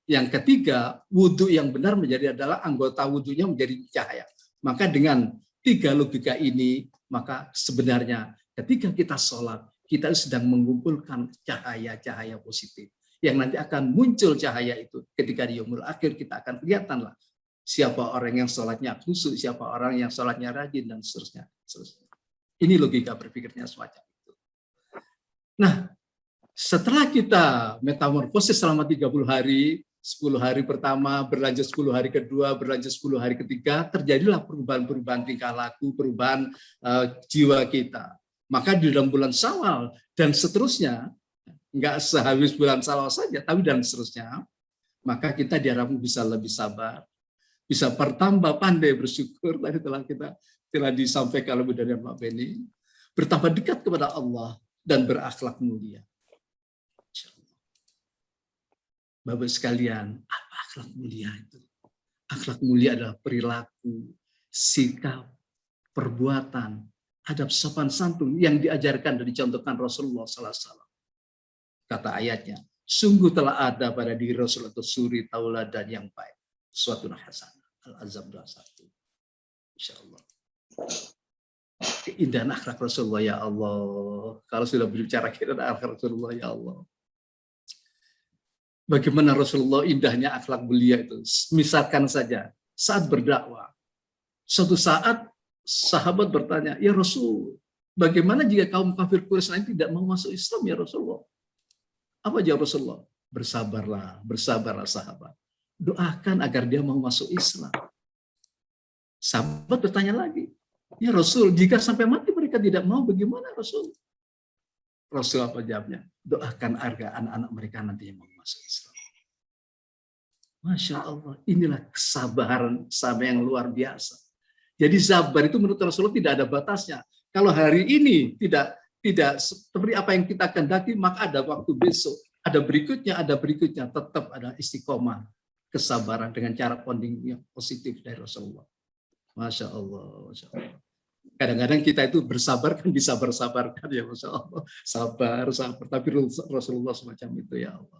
yang ketiga, wudhu yang benar adalah anggota wudhunya menjadi cahaya. Maka dengan 3 logika ini, maka sebenarnya ketika kita sholat, kita sedang mengumpulkan cahaya-cahaya positif. Yang nanti akan muncul cahaya itu ketika di yaumul akhir kita akan kelihatanlah siapa orang yang sholatnya khusyuk, siapa orang yang sholatnya rajin, dan seterusnya. Ini logika berpikirnya semacam itu. Nah, setelah kita metamorfosis selama 30 hari, 10 hari pertama, berlanjut 10 hari kedua, berlanjut 10 hari ketiga, terjadilah perubahan-perubahan tingkah laku, perubahan jiwa kita. Maka di dalam bulan Syawal dan seterusnya, enggak sehabis bulan Syawal saja, tapi dan seterusnya, maka kita diharapkan bisa lebih sabar, bisa bertambah pandai bersyukur, tadi telah disampaikan oleh dari Pak Beni, bertambah dekat kepada Allah dan berakhlak mulia. Bapak sekalian, apa akhlak mulia itu? Akhlak mulia adalah perilaku, sikap, perbuatan, adab sopan santun yang diajarkan dan dicontohkan Rasulullah SAW. Kata ayatnya, sungguh telah ada pada diri Rasul atau suri tauladan yang baik. Suatu hasanah. Al-Azab 21. Insyaallah. Keindahan akhlak Rasulullah, ya Allah. Kalau sudah berbicara kita akhlak Rasulullah, ya Allah. Bagaimana Rasulullah indahnya akhlak beliau itu. Misalkan saja saat berdakwah. Suatu saat sahabat bertanya, ya Rasul, bagaimana jika kaum kafir Quraisy lain tidak mau masuk Islam ya Rasulullah? Apa jawab Rasulullah? Bersabarlah, bersabarlah sahabat. Doakan agar dia mau masuk Islam. Sahabat bertanya lagi, ya Rasul, jika sampai mati mereka tidak mau, bagaimana Rasul? Rasul apa jawabnya? Doakan agar anak-anak mereka nanti yang mau masuk Islam. Masya Allah, inilah kesabaran sahabat yang luar biasa. Jadi sabar itu menurut Rasulullah tidak ada batasnya. Kalau hari ini tidak seperti apa yang kita kehendaki, maka ada waktu besok, ada berikutnya, tetap ada istiqomah, kesabaran dengan cara bonding yang positif dari Rasulullah. Masya Allah, Masya Allah. Kadang-kadang kita itu bersabar kan disabar-sabarkan ya Masya Allah. Sabar. Tapi Rasulullah semacam itu ya Allah.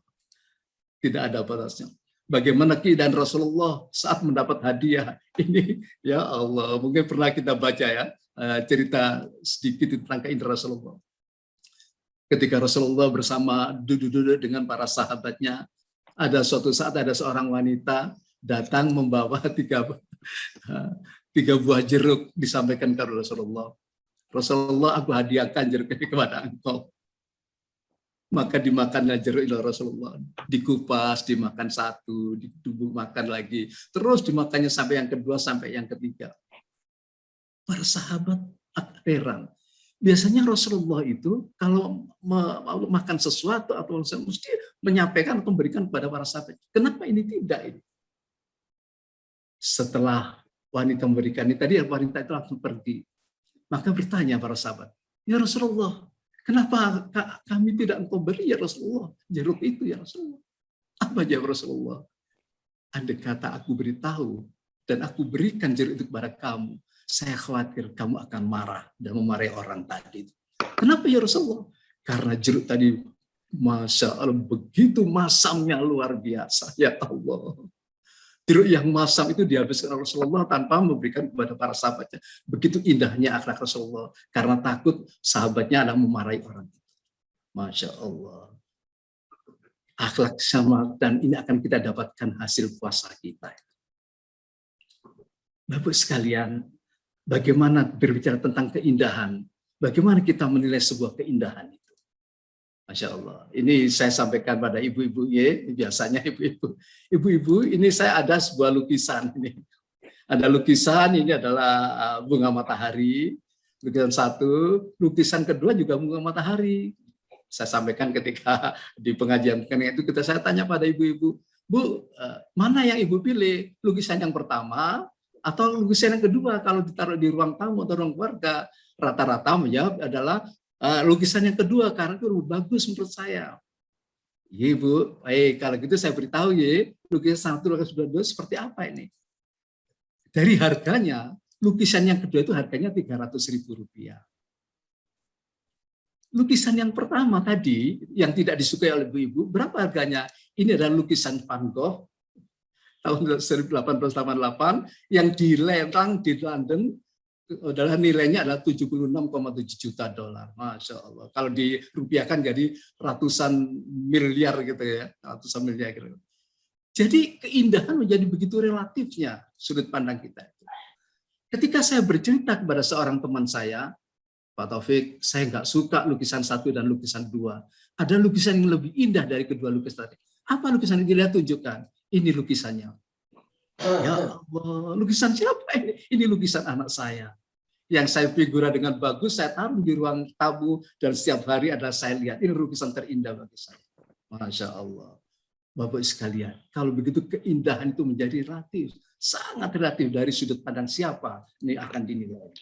Tidak ada batasnya. Bagaimana keindahan Rasulullah saat mendapat hadiah ini ya Allah. Mungkin pernah kita baca ya cerita sedikit tentang keindahan Rasulullah. Ketika Rasulullah bersama duduk-duduk dengan para sahabatnya, ada suatu saat ada seorang wanita datang membawa tiga buah jeruk, disampaikan kepada Rasulullah. Rasulullah, aku hadiahkan jeruk ini kepada engkau. Maka dimakannya jeruk oleh Rasulullah. Dikupas, dimakan satu, dimakan lagi. Terus dimakannya sampai yang kedua, sampai yang ketiga. Para sahabat heran. Biasanya Rasulullah itu kalau makan sesuatu atau mesti menyampaikan atau memberikan kepada para sahabat. Kenapa ini tidak? Ini? Setelah wanita memberikan ini, tadi wanita itu langsung pergi. Maka bertanya para sahabat, ya Rasulullah, kenapa kami tidak engkau beri ya Rasulullah? Jeruk itu ya Rasulullah. Apa jawab Rasulullah? Andai kata aku beritahu dan aku berikan jeruk itu kepada kamu, saya khawatir kamu akan marah dan memarahi orang tadi. Kenapa ya Rasulullah? Karena jeruk tadi, Masya Allah, begitu masamnya luar biasa. Ya Allah. Jeruk yang masam itu dihabiskan Rasulullah tanpa memberikan kepada para sahabatnya. Begitu indahnya akhlak Rasulullah. Karena takut sahabatnya adalah memarahi orang itu. Masya Allah. Akhlak sama, dan ini akan kita dapatkan hasil puasa kita. Bapak sekalian, bagaimana berbicara tentang keindahan? Bagaimana kita menilai sebuah keindahan itu? Masya Allah. Ini saya sampaikan pada ibu-ibu, ya, biasanya ibu-ibu, ini saya ada sebuah lukisan ini. Ada lukisan, ini adalah bunga matahari, lukisan satu, lukisan kedua juga bunga matahari. Saya sampaikan ketika di pengajian itu saya tanya pada ibu-ibu, Bu, mana yang ibu pilih? Lukisan yang pertama atau lukisan yang kedua? Kalau ditaruh di ruang tamu atau ruang keluarga, rata-rata menjawab adalah lukisan yang kedua karena itu lebih bagus menurut saya. Iya Bu, baik, kalau gitu saya beritahu ya, lukisan satu, lukisan kedua seperti apa ini? Dari harganya, lukisan yang kedua itu harganya Rp300.000. Lukisan yang pertama tadi, yang tidak disukai oleh ibu-ibu, berapa harganya? Ini adalah lukisan Van Gogh tahun 1888 yang dilelang di London. Adalah nilainya adalah $76,7 juta. Masya Allah. Kalau dirupiahkan jadi ratusan miliar gitu ya, ratusan miliar gitu. Jadi keindahan menjadi begitu relatifnya sudut pandang kita. Ketika saya bercerita kepada seorang teman saya, Pak Taufik, saya nggak suka lukisan satu dan lukisan dua. Ada lukisan yang lebih indah dari kedua lukisan tadi. Apa lukisan yang dilihat tunjukkan? Ini lukisannya. Ya Allah, lukisan siapa ini? Ini lukisan anak saya. Yang saya figura dengan bagus, saya taruh di ruang tamu dan setiap hari adalah saya lihat. Ini lukisan terindah bagi saya. Masya Allah. Bapak sekalian, kalau begitu keindahan itu menjadi relatif, sangat relatif dari sudut pandang siapa ini akan dinilai.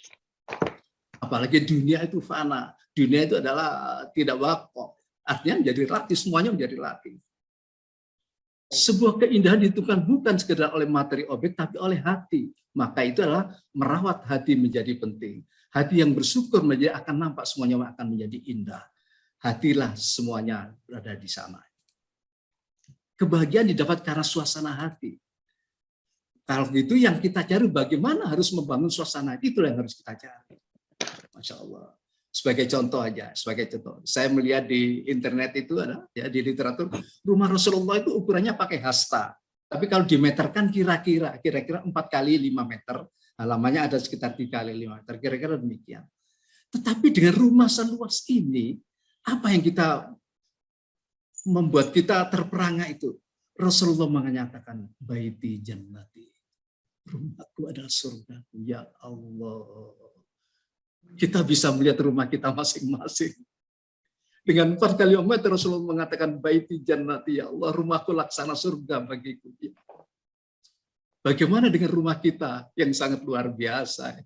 Apalagi dunia itu fana, dunia itu adalah tidak wakaf, artinya menjadi relatif, semuanya menjadi relatif. Sebuah keindahan ditentukan bukan sekedar oleh materi objek, tapi oleh hati. Maka itu adalah merawat hati menjadi penting. Hati yang bersyukur menjadi akan nampak semuanya akan menjadi indah. Hatilah semuanya berada di sana. Kebahagiaan didapat karena suasana hati. Kalau itu yang kita cari, bagaimana harus membangun suasana hati, itulah yang harus kita cari. Masya Allah. Sebagai contoh aja, sebagai contoh, saya melihat di internet itu ada, ya di literatur, rumah Rasulullah itu ukurannya pakai hasta. Tapi kalau dimeterkan kira-kira 4 kali 5 meter, halamannya ada sekitar 3 kali 5 meter, kira-kira demikian. Tetapi dengan rumah seluas ini, apa yang kita membuat kita terperangah itu? Rasulullah menyatakan, baiti jannati, rumahku adalah surga. Ya Allah. Kita bisa melihat rumah kita masing-masing. Dengan 4 kali 5 meter Rasulullah mengatakan, baiti jannati, ya Allah, rumahku laksana surga bagiku. Bagaimana dengan rumah kita yang sangat luar biasa,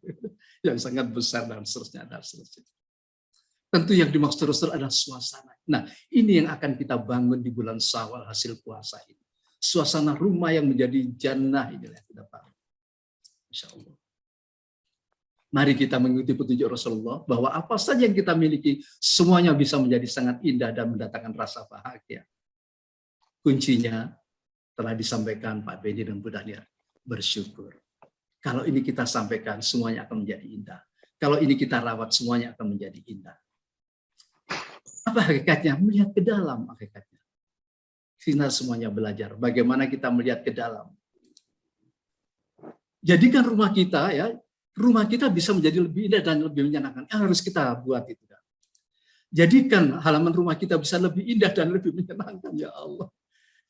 yang sangat besar dan seterusnya, dan seterusnya. Tentu yang dimaksud Rasul adalah suasana. Nah, ini yang akan kita bangun di bulan Syawal hasil puasa ini. Suasana rumah yang menjadi jannah inilah yang kita bangun. Insya Allah. Mari kita mengikuti petunjuk Rasulullah bahwa apa saja yang kita miliki semuanya bisa menjadi sangat indah dan mendatangkan rasa bahagia. Kuncinya telah disampaikan Pak Benny dan Bu Daniel, bersyukur. Kalau ini kita sampaikan semuanya akan menjadi indah. Kalau ini kita rawat semuanya akan menjadi indah. Apa hakikatnya? Melihat ke dalam hakikatnya. Kita semuanya belajar bagaimana kita melihat ke dalam. Jadikan rumah kita, ya, rumah kita bisa menjadi lebih indah dan lebih menyenangkan. Harus kita buat itu. Jadikan halaman rumah kita bisa lebih indah dan lebih menyenangkan, ya Allah.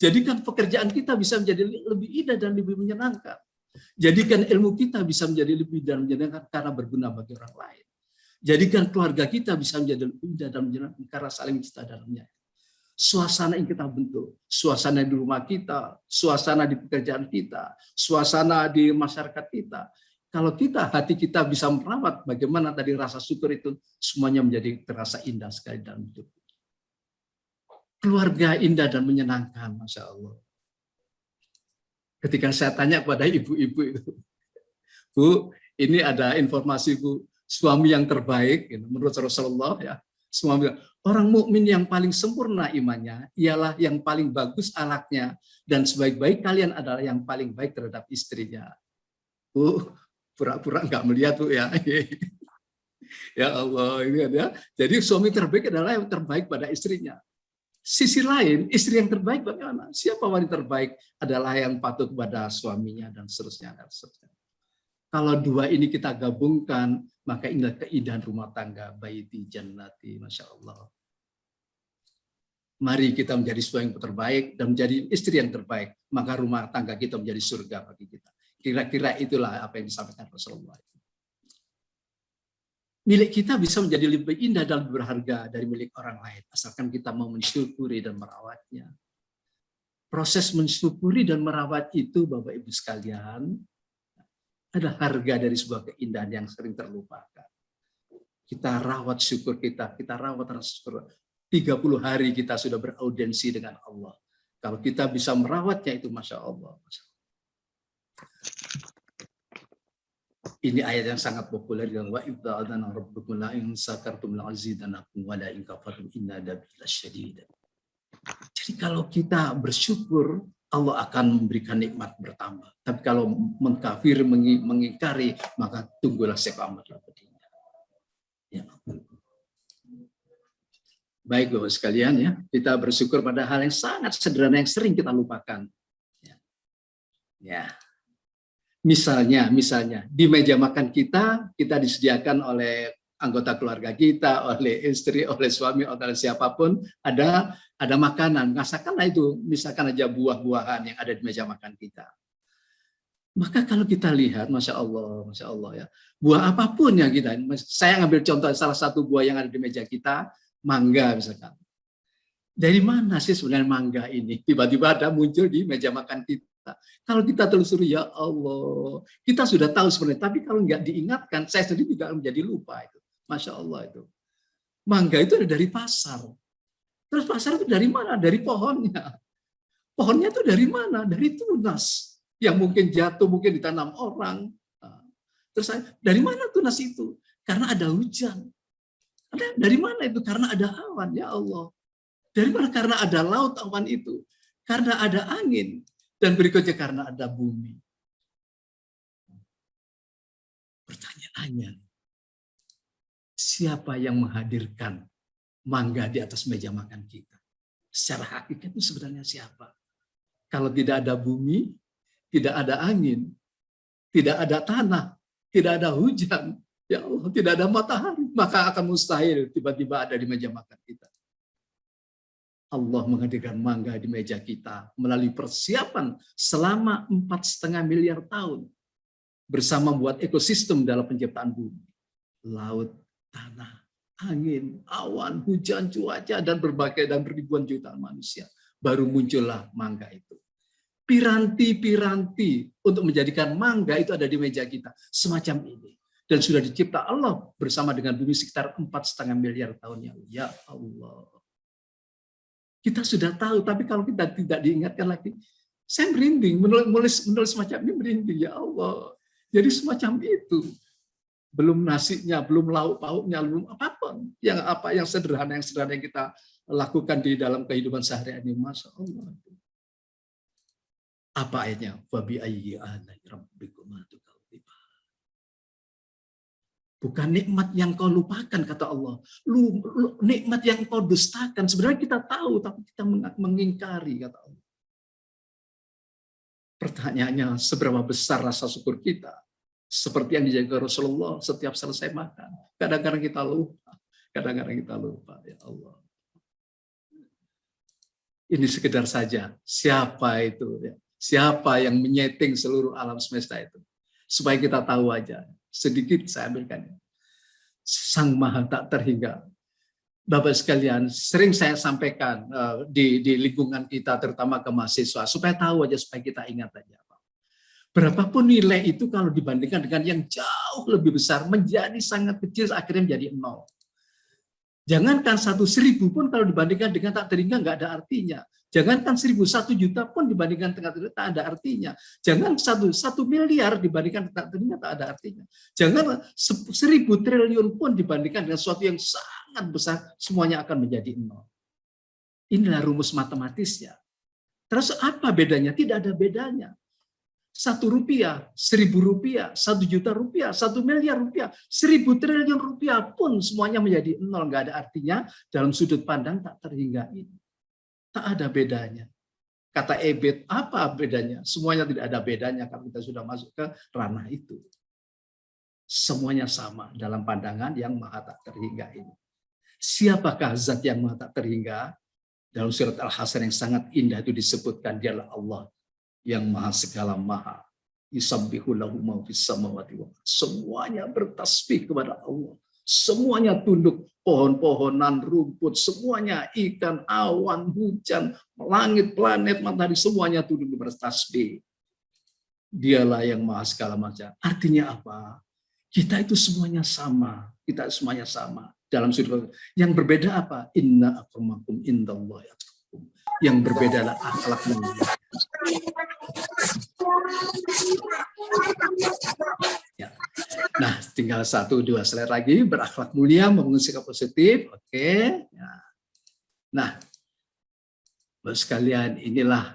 Jadikan pekerjaan kita bisa menjadi lebih indah dan lebih menyenangkan. Jadikan ilmu kita bisa menjadi lebih dan menyenangkan karena berguna bagi orang lain. Jadikan keluarga kita bisa menjadi lebih indah dan menyenangkan karena saling cinta dalamnya. Suasana yang kita bentuk, suasana di rumah kita, suasana di pekerjaan kita, suasana di masyarakat kita. Kalau kita, hati kita bisa merawat, bagaimana tadi rasa syukur itu, semuanya menjadi terasa indah sekali dalam hidup. Keluarga indah dan menyenangkan, Masya Allah. Ketika saya tanya kepada ibu-ibu itu, Bu, ini ada informasi, Bu, suami yang terbaik, menurut Rasulullah, ya, suami orang mukmin yang paling sempurna imannya ialah yang paling bagus anaknya, dan sebaik-baik kalian adalah yang paling baik terhadap istrinya. Bu, pura-pura nggak melihat, Bu, ya. Ya Allah, ini ya. Jadi suami terbaik adalah yang terbaik pada istrinya. Sisi lain, istri yang terbaik bagaimana? Siapa wanita terbaik? Adalah yang patuh kepada suaminya dan seterusnya, dan seterusnya. Kalau dua ini kita gabungkan, maka inilah keindahan rumah tangga, baiti jannati, Masya Allah. Mari kita menjadi suami yang terbaik dan menjadi istri yang terbaik, maka rumah tangga kita menjadi surga bagi kita. Kira-kira itulah apa yang disampaikan Rasulullah. Milik kita bisa menjadi lebih indah dan lebih berharga dari milik orang lain, asalkan kita mau mensyukuri dan merawatnya. Proses mensyukuri dan merawat itu, Bapak Ibu sekalian, ada harga dari sebuah keindahan yang sering terlupakan. Kita rawat syukur kita rawat rasa syukur. 30 hari kita sudah beraudiensi dengan Allah. Kalau kita bisa merawatnya itu, Masya Allah. Ini ayat yang sangat populer dalam wa idza adana rabbukum la in sakartum la azidanakum wa la in kafartum inna adabi lasyadid. Jadi kalau kita bersyukur, Allah akan memberikan nikmat bertambah. Tapi kalau mengkafir, mengingkari, maka tunggulah seqamatlah pedihnya. Ya. Baik Bapak sekalian, ya, kita bersyukur pada hal yang sangat sederhana yang sering kita lupakan. Ya. Misalnya di meja makan kita disediakan oleh anggota keluarga kita, oleh istri, oleh suami, oleh siapapun ada makanan. Rasakanlah itu, misalkan aja buah-buahan yang ada di meja makan kita. Maka kalau kita lihat, Masya Allah ya, buah apapun yang saya ngambil contoh salah satu buah yang ada di meja kita, mangga misalkan. Dari mana sih sebenarnya mangga ini? Tiba-tiba ada muncul di meja makan kita. Kalau kita telusuri, ya Allah, kita sudah tahu sebenarnya. Tapi kalau nggak diingatkan, saya sendiri juga menjadi lupa itu. Masya Allah itu. Mangga itu ada dari pasar. Terus pasar itu dari mana? Dari pohonnya. Pohonnya itu dari mana? Dari tunas. Yang mungkin jatuh, mungkin ditanam orang. Terus dari mana tunas itu? Karena ada hujan. Dari mana itu? Karena ada awan, ya Allah. Dari mana? Karena ada laut awan itu. Karena ada angin. Dan berikutnya karena ada bumi. Pertanyaannya, siapa yang menghadirkan mangga di atas meja makan kita? Secara hakikat itu sebenarnya siapa? Kalau tidak ada bumi, tidak ada angin, tidak ada tanah, tidak ada hujan, ya Allah, tidak ada matahari, maka akan mustahil tiba-tiba ada di meja makan kita. Allah menghadirkan mangga di meja kita melalui persiapan selama 4,5 miliar tahun bersama membuat ekosistem dalam penciptaan bumi, laut, tanah, angin, awan, hujan, cuaca, dan berbagai dan ribuan jutaan manusia. Baru muncullah mangga itu. Piranti-piranti untuk menjadikan mangga itu ada di meja kita. Semacam ini. Dan sudah dicipta Allah bersama dengan bumi sekitar 4,5 miliar tahun yang lalu. Ya Allah. Kita sudah tahu, tapi kalau kita tidak diingatkan lagi, saya merinding, menulis semacam ini merinding, ya Allah. Jadi semacam itu. Belum nasinya, belum lauk pauknya, belum apapun. Yang sederhana yang kita lakukan di dalam kehidupan sehari-hari. Masya Allah. Apa ayatnya? Fabi ayyi alai rabbikuma tukadziban. Bukan nikmat yang kau lupakan, kata Allah. Nikmat yang kau dustakan. Sebenarnya kita tahu, tapi kita mengingkari, kata Allah. Pertanyaannya, seberapa besar rasa syukur kita? Seperti yang dijaga Rasulullah setiap selesai makan. Kadang-kadang kita lupa. Kadang-kadang kita lupa, ya Allah. Ini sekedar saja. Siapa itu? Ya? Siapa yang menyeting seluruh alam semesta itu? Supaya kita tahu aja. Sedikit saya ambilkan. Sang Maha tak terhingga. Bapak sekalian, sering saya sampaikan di lingkungan kita, terutama ke mahasiswa, supaya tahu aja, supaya kita ingat aja. Berapapun nilai itu kalau dibandingkan dengan yang jauh lebih besar, menjadi sangat kecil, akhirnya menjadi 0. Jangankan 1.000 pun kalau dibandingkan dengan tak terhingga nggak ada artinya. Jangankan 1.000, 1 juta pun dibandingkan dengan tak ada artinya. Jangan 1 miliar dibandingkan tak terhingga tak ada artinya. Jangan 1.000 triliun pun dibandingkan dengan sesuatu yang sangat besar, semuanya akan menjadi 0. Inilah rumus matematisnya. Terus apa bedanya? Tidak ada bedanya. 1 rupiah, 1.000 rupiah, 1 juta rupiah, 1 miliar rupiah, 1.000 triliun rupiah pun semuanya menjadi 0, nggak ada artinya dalam sudut pandang tak terhingga ini. Tak ada bedanya. Kata Ebed, apa bedanya? Semuanya tidak ada bedanya kalau kita sudah masuk ke ranah itu. Semuanya sama dalam pandangan yang maha tak terhingga ini. Siapakah zat yang maha tak terhingga? Dalam surat Al-Hasyr yang sangat indah itu disebutkan, dialah Allah yang maha segala maha. Yusabbihu lahu ma fis samawati wal ardh. Semuanya bertasbih kepada Allah. Semuanya tunduk, pohon-pohonan, rumput, semuanya ikan, awan, hujan, langit, planet, matahari, semuanya tunduk bertasbih. Dialah yang maha segala macam. Artinya apa? Kita itu semuanya sama. Kita semuanya sama. Dalam sudut yang berbeda apa? Inna akramakum indallahi atqakum. Yang berbeda adalah akhlak mulia. Ya. Nah, tinggal 1-2 slide lagi. Berakhlak mulia, membangun sikap positif. Oke. Ya. Nah, Bapak sekalian, inilah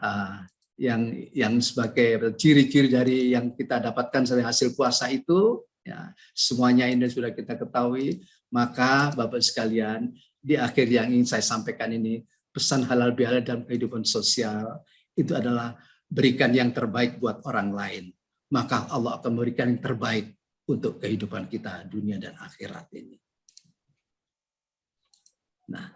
yang sebagai ciri-ciri dari yang kita dapatkan dari hasil puasa itu. Ya, semuanya ini sudah kita ketahui. Maka Bapak sekalian, di akhir yang ingin saya sampaikan ini, pesan halal bihalal dalam kehidupan sosial itu adalah berikan yang terbaik buat orang lain. Maka Allah akan memberikan yang terbaik untuk kehidupan kita dunia dan akhirat ini. Nah,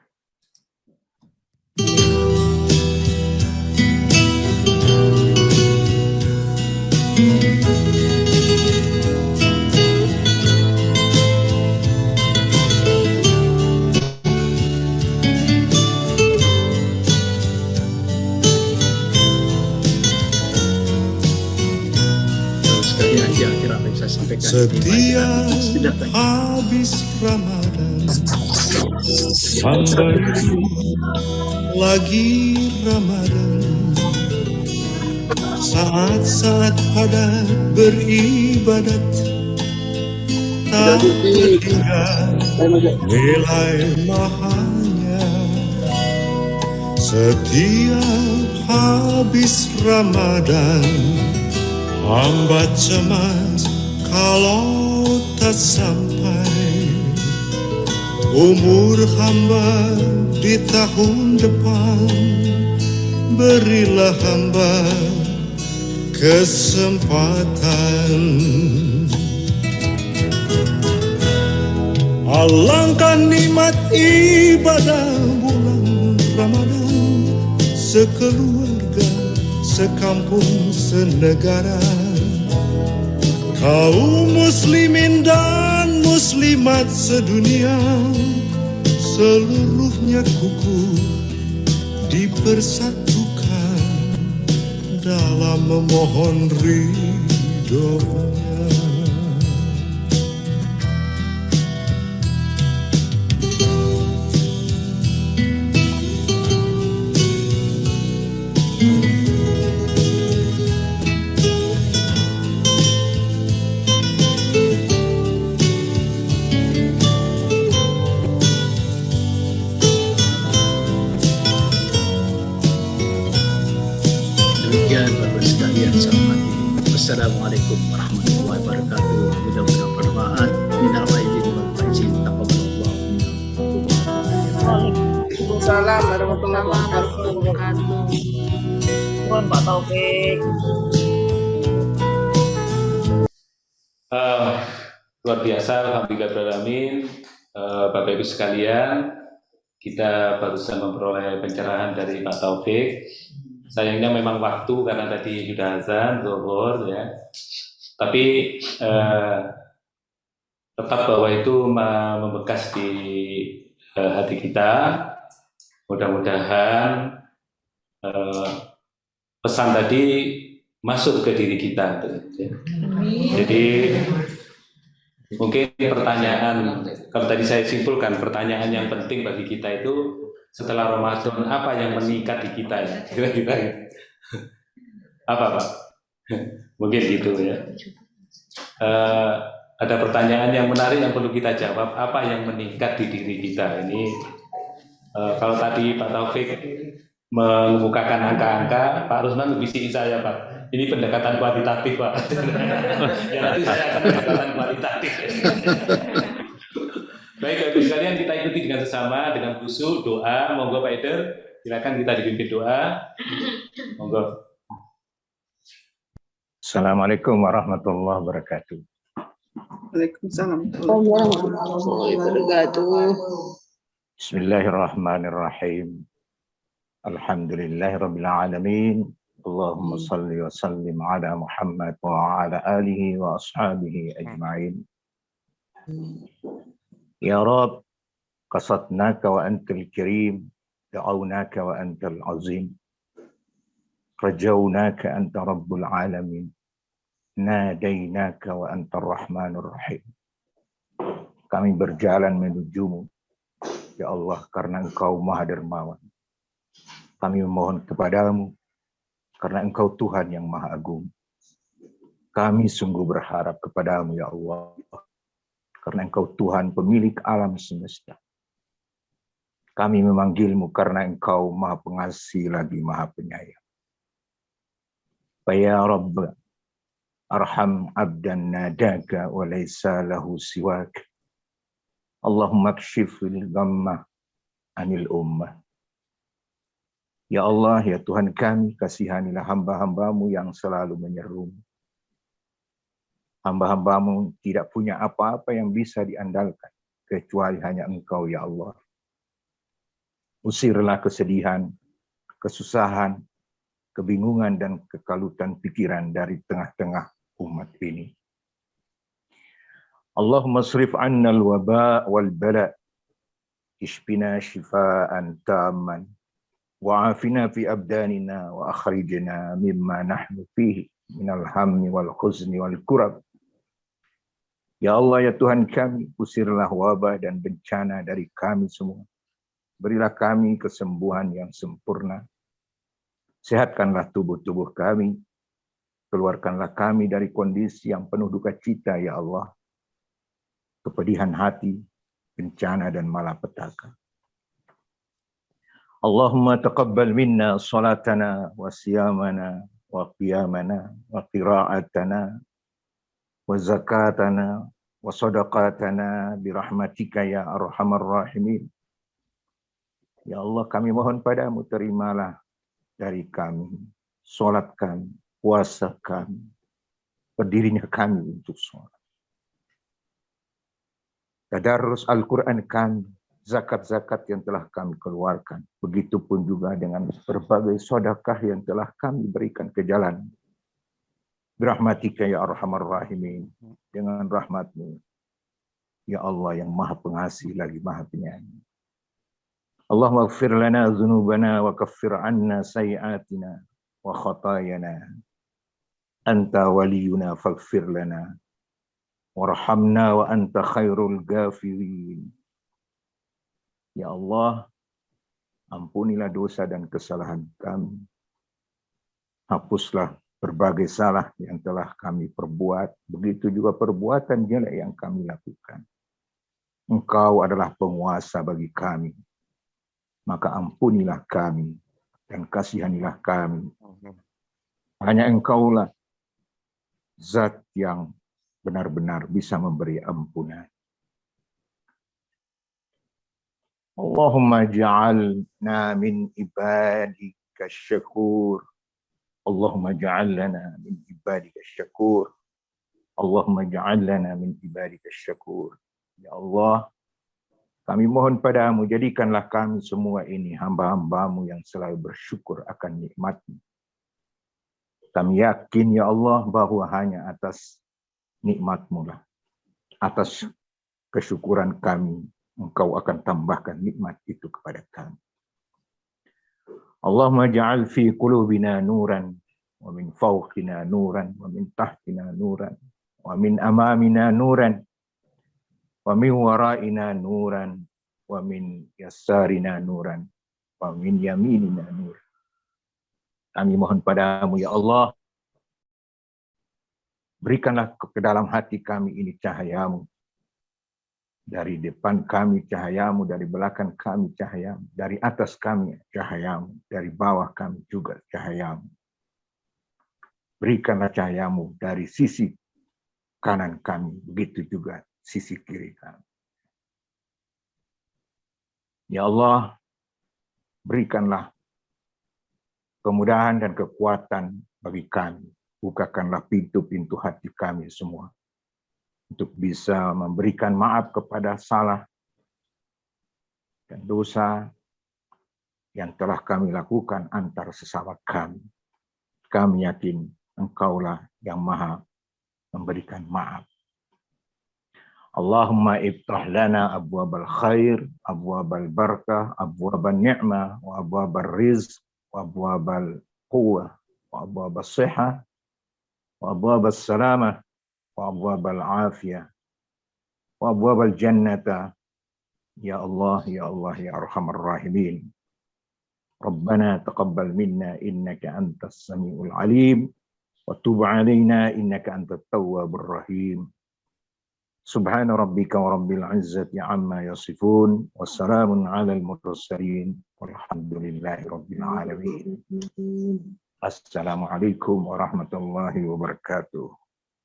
apa yang saya sampaikan. Setiap habis Ramadan, sampai lagi Ramadan, saat-saat padat beribadat, tak terhingga nilai mahanya. Setiap habis Ramadan, hamba cemas kalau tak sampai umur hamba di tahun depan. Berilah hamba kesempatan. Alangkah nikmat ibadah bulan Ramadan, sekeluarga, sekampung, senegara, kaum muslimin dan muslimat sedunia, seluruhnya kukuh dipersatukan dalam memohon ridho-Nya. Assalamualaikum warahmatullahi wabarakatuh. Mudah-mudahan bermanfaat. Minal aidin wal faizin. Taqabbalallah minna. Waalaikumsalam warahmatullahi wabarakatuh. Mohon Pak Taufik. Luar biasa, alhamdulillahirrahmanirrahim. Bapak Ibu sekalian, kita barusan memperoleh pencerahan dari Pak Taufik. Sayangnya memang waktu karena tadi sudah azan, zuhur ya. Tapi tetap bahwa itu membekas di hati kita. Mudah-mudahan pesan tadi masuk ke diri kita. Jadi mungkin pertanyaan, kalau tadi saya simpulkan, pertanyaan yang penting bagi kita itu setelah Ramadan, apa yang meningkat di kita ya? Kira-kira apa Pak? Mungkin gitu ya. Ada pertanyaan yang menarik yang perlu kita jawab, apa yang meningkat di diri kita ini? Kalau tadi Pak Taufik mengemukakan angka-angka, Pak Rusman lebih sih saya Pak. Ini pendekatan kuantitatif Pak. Ya nanti saya akan pendekatan kualitatif. Baik, Bapak sekalian, kita ikuti dengan sesama dengan khusyuk doa. Monggo Pak Eder, silakan kita dipimpin doa. Monggo. Assalamualaikum warahmatullahi wabarakatuh. Waalaikumsalam warahmatullahi wabarakatuh. Bismillahirrahmanirrahim. Alhamdulillahirabbil alamin. Allahumma salli wa sallim ala Muhammad wa ala alihi wa ashabihi ajma'in. Ya Rabb, qasadnaka wa antal karim, da'awnaka wa antal azim, rajawnaka anta rabbul alamin, nadainaka wa antar rahmanur rahim. Kami berjalan menujumu, ya Allah, karena Engkau Maha Dermawan. Kami memohon kepadamu, karena Engkau Tuhan yang Maha Agung. Kami sungguh berharap kepadamu, ya Allah, karena Engkau Tuhan pemilik alam semesta. Kami memanggilmu karena Engkau Maha Pengasih lagi Maha Penyayang. Ya Rabb, arham abdan nadaka wa laysa lahu siwak. Allahumma kshif lil ghammah anil ummah. Ya Allah, ya Tuhan kami, kasihanilah hamba-hambamu yang selalu menyeru. Hamba-hambamu tidak punya apa-apa yang bisa diandalkan, kecuali hanya Engkau, ya Allah. Usirlah kesedihan, kesusahan, kebingungan, dan kekalutan pikiran dari tengah-tengah umat ini. Allahumma srif anna al-waba wal-bala, ishbina shifaan tamman, wa'afina fi abdanina, wa akhrijna mimma nahnu fihi, minal hammi wal khuzni wal kurab, Ya Allah, ya Tuhan kami, usirlah wabah dan bencana dari kami semua. Berilah kami kesembuhan yang sempurna. Sehatkanlah tubuh-tubuh kami. Keluarkanlah kami dari kondisi yang penuh duka cita, ya Allah. Kepedihan hati, bencana dan malapetaka. Allahumma taqabbal minna salatana wa siyamana wa qiyamana wa qira'atana wa zakatana wa sadaqatana birahmatika ya arhamar rahimin. Ya Allah, kami mohon padamu, terimalah dari kami, salat kami, puasa kami, berdirinya kami untuk salat, tadarus Al-Quran kami, zakat-zakat yang telah kami keluarkan. Begitupun juga dengan berbagai sedekah yang telah kami berikan ke jalan. Birahmatika ya arhamar rahimin. Dengan rahmatmu, ya Allah yang maha pengasih lagi maha penyayang. Allahumma ighfir lana dhunubana wa kaffir anna sayiatina wa khatayana. Anta waliyuna faghfir lana. Warhamna wa anta khairul ghafirin. Ya Allah, ampunilah dosa dan kesalahan kami. Hapuslah berbagai salah yang telah kami perbuat. Begitu juga perbuatan jelek yang kami lakukan. Engkau adalah penguasa bagi kami. Maka ampunilah kami dan kasihanilah kami. Hanya Engkaulah zat yang benar-benar bisa memberi ampunan. Allahumma ja'alna min ibadika syakur. Allahumma ja'alna min ibadika syakur. Allahumma ja'alna min ibadika syakur. Ya Allah, kami mohon padamu, jadikanlah kami semua ini hamba-hambamu yang selalu bersyukur akan nikmat-Mu. Kami yakin ya Allah bahwa hanya atas nikmat-Mu lah, atas kesyukuran kami, Engkau akan tambahkan nikmat itu kepada kami. Allahumma ja'al fi qulubina nuran, wa min fawqina nuran, wa min tahtina nuran, wa min amamina nuran, wa min waraina nuran, wa min yasarina nuran, wa min yaminina nuran. Kami mohon padamu ya Allah, berikanlah ke dalam hati kami ini cahayamu. Dari depan kami cahayamu, dari belakang kami cahayamu, dari atas kami cahayamu, dari bawah kami juga cahayamu. Berikanlah cahayamu dari sisi kanan kami, begitu juga sisi kiri kami. Ya Allah, berikanlah kemudahan dan kekuatan bagi kami. Bukakanlah pintu-pintu hati kami semua untuk bisa memberikan maaf kepada salah dan dosa yang telah kami lakukan antar sesama kami. Kami yakin Engkaulah yang maha memberikan maaf. Allahumma iftah lana abwabal khair, abwabal barakah, abwabal ni'mah, wa abwabal rizq, wa abwabal quwwah, wa abwabal sihah, wa abwabal salamah, wa abwabal afiyah, wa abwabal jannata. Ya Allah, ya Allah, ya arhamar rahimin. Rabbana taqabbal minna innaka antas samiul alim, wa tub alaina innaka antat tawwabur rahim. Subhana rabbika wa rabbil izzati amma yasifun, wassalamun alal mursalin, walhamdulillahi rabbil alamin. Assalamualaikum warahmatullahi wabarakatuh.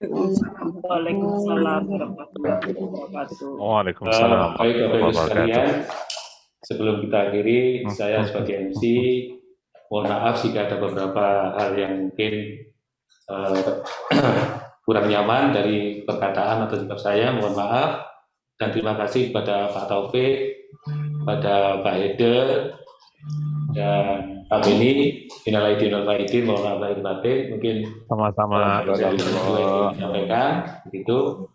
Waalaikumsalam warahmatullahi wabarakatuh. Waalaikumsalam Baik, Bapak warahmatullahi Ibu wabarakatuh. sekalian, sebelum kita akhiri, saya sebagai MC mohon maaf jika ada beberapa hal yang mungkin kurang nyaman dari perkataan atau sikap saya, mohon maaf. Dan terima kasih kepada Pak Taufik, pada Pak Hede, dan Pak Beni. Innal aidin wal faizin, mohon maaf lahir batin. Mungkin Sama-sama. bisa disampaikan begitu.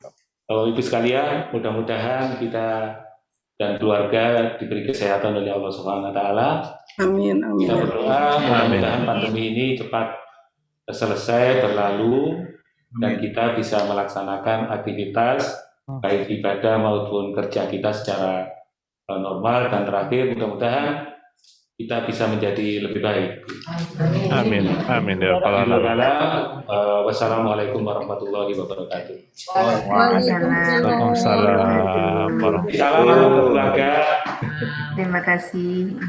Ibu sekalian, mudah-mudahan kita dan keluarga diberi kesehatan oleh Allah Subhanahu wa taala. Amin, amin. Kita berdoa mudah-mudahan pandemi ini cepat selesai, berlalu, dan kita bisa melaksanakan aktivitas baik ibadah maupun kerja kita secara normal, dan terakhir mudah-mudahan kita bisa menjadi lebih baik. Amin. Amin ya rabbal alamin. Wassalamualaikum warahmatullahi wabarakatuh. Waalaikumsalam warahmatullahi Salam untuk keluarga. Terima kasih.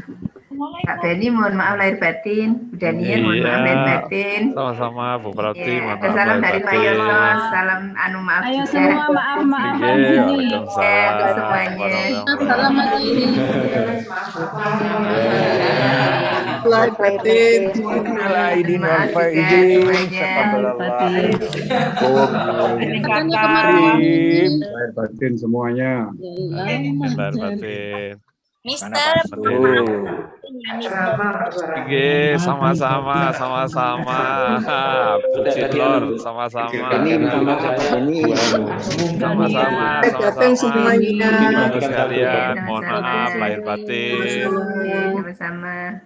Pak Beni, mohon maaf lahir batin. Bu Daniel, mohon maaf lahir batin. Sama-sama Bu Prati, Ya, mohon ada maaf salam lahir dari Pak batin. Yono, salam anu maaf Ayo juga. semua maaf-maaf Iya, ini. waalaikumsalam. Ya, untuk semuanya. Assalamualaikum ini. Lahir batin. Aidin wal Maaf juga faizin. semuanya. Lahir batin semuanya. Amin, lahir batin. Mister. Oke, sama-sama. Bu Citlor, sama-sama. Sama-sama. Ibu sekalian, mohon maaf lahir batin. Sama-sama.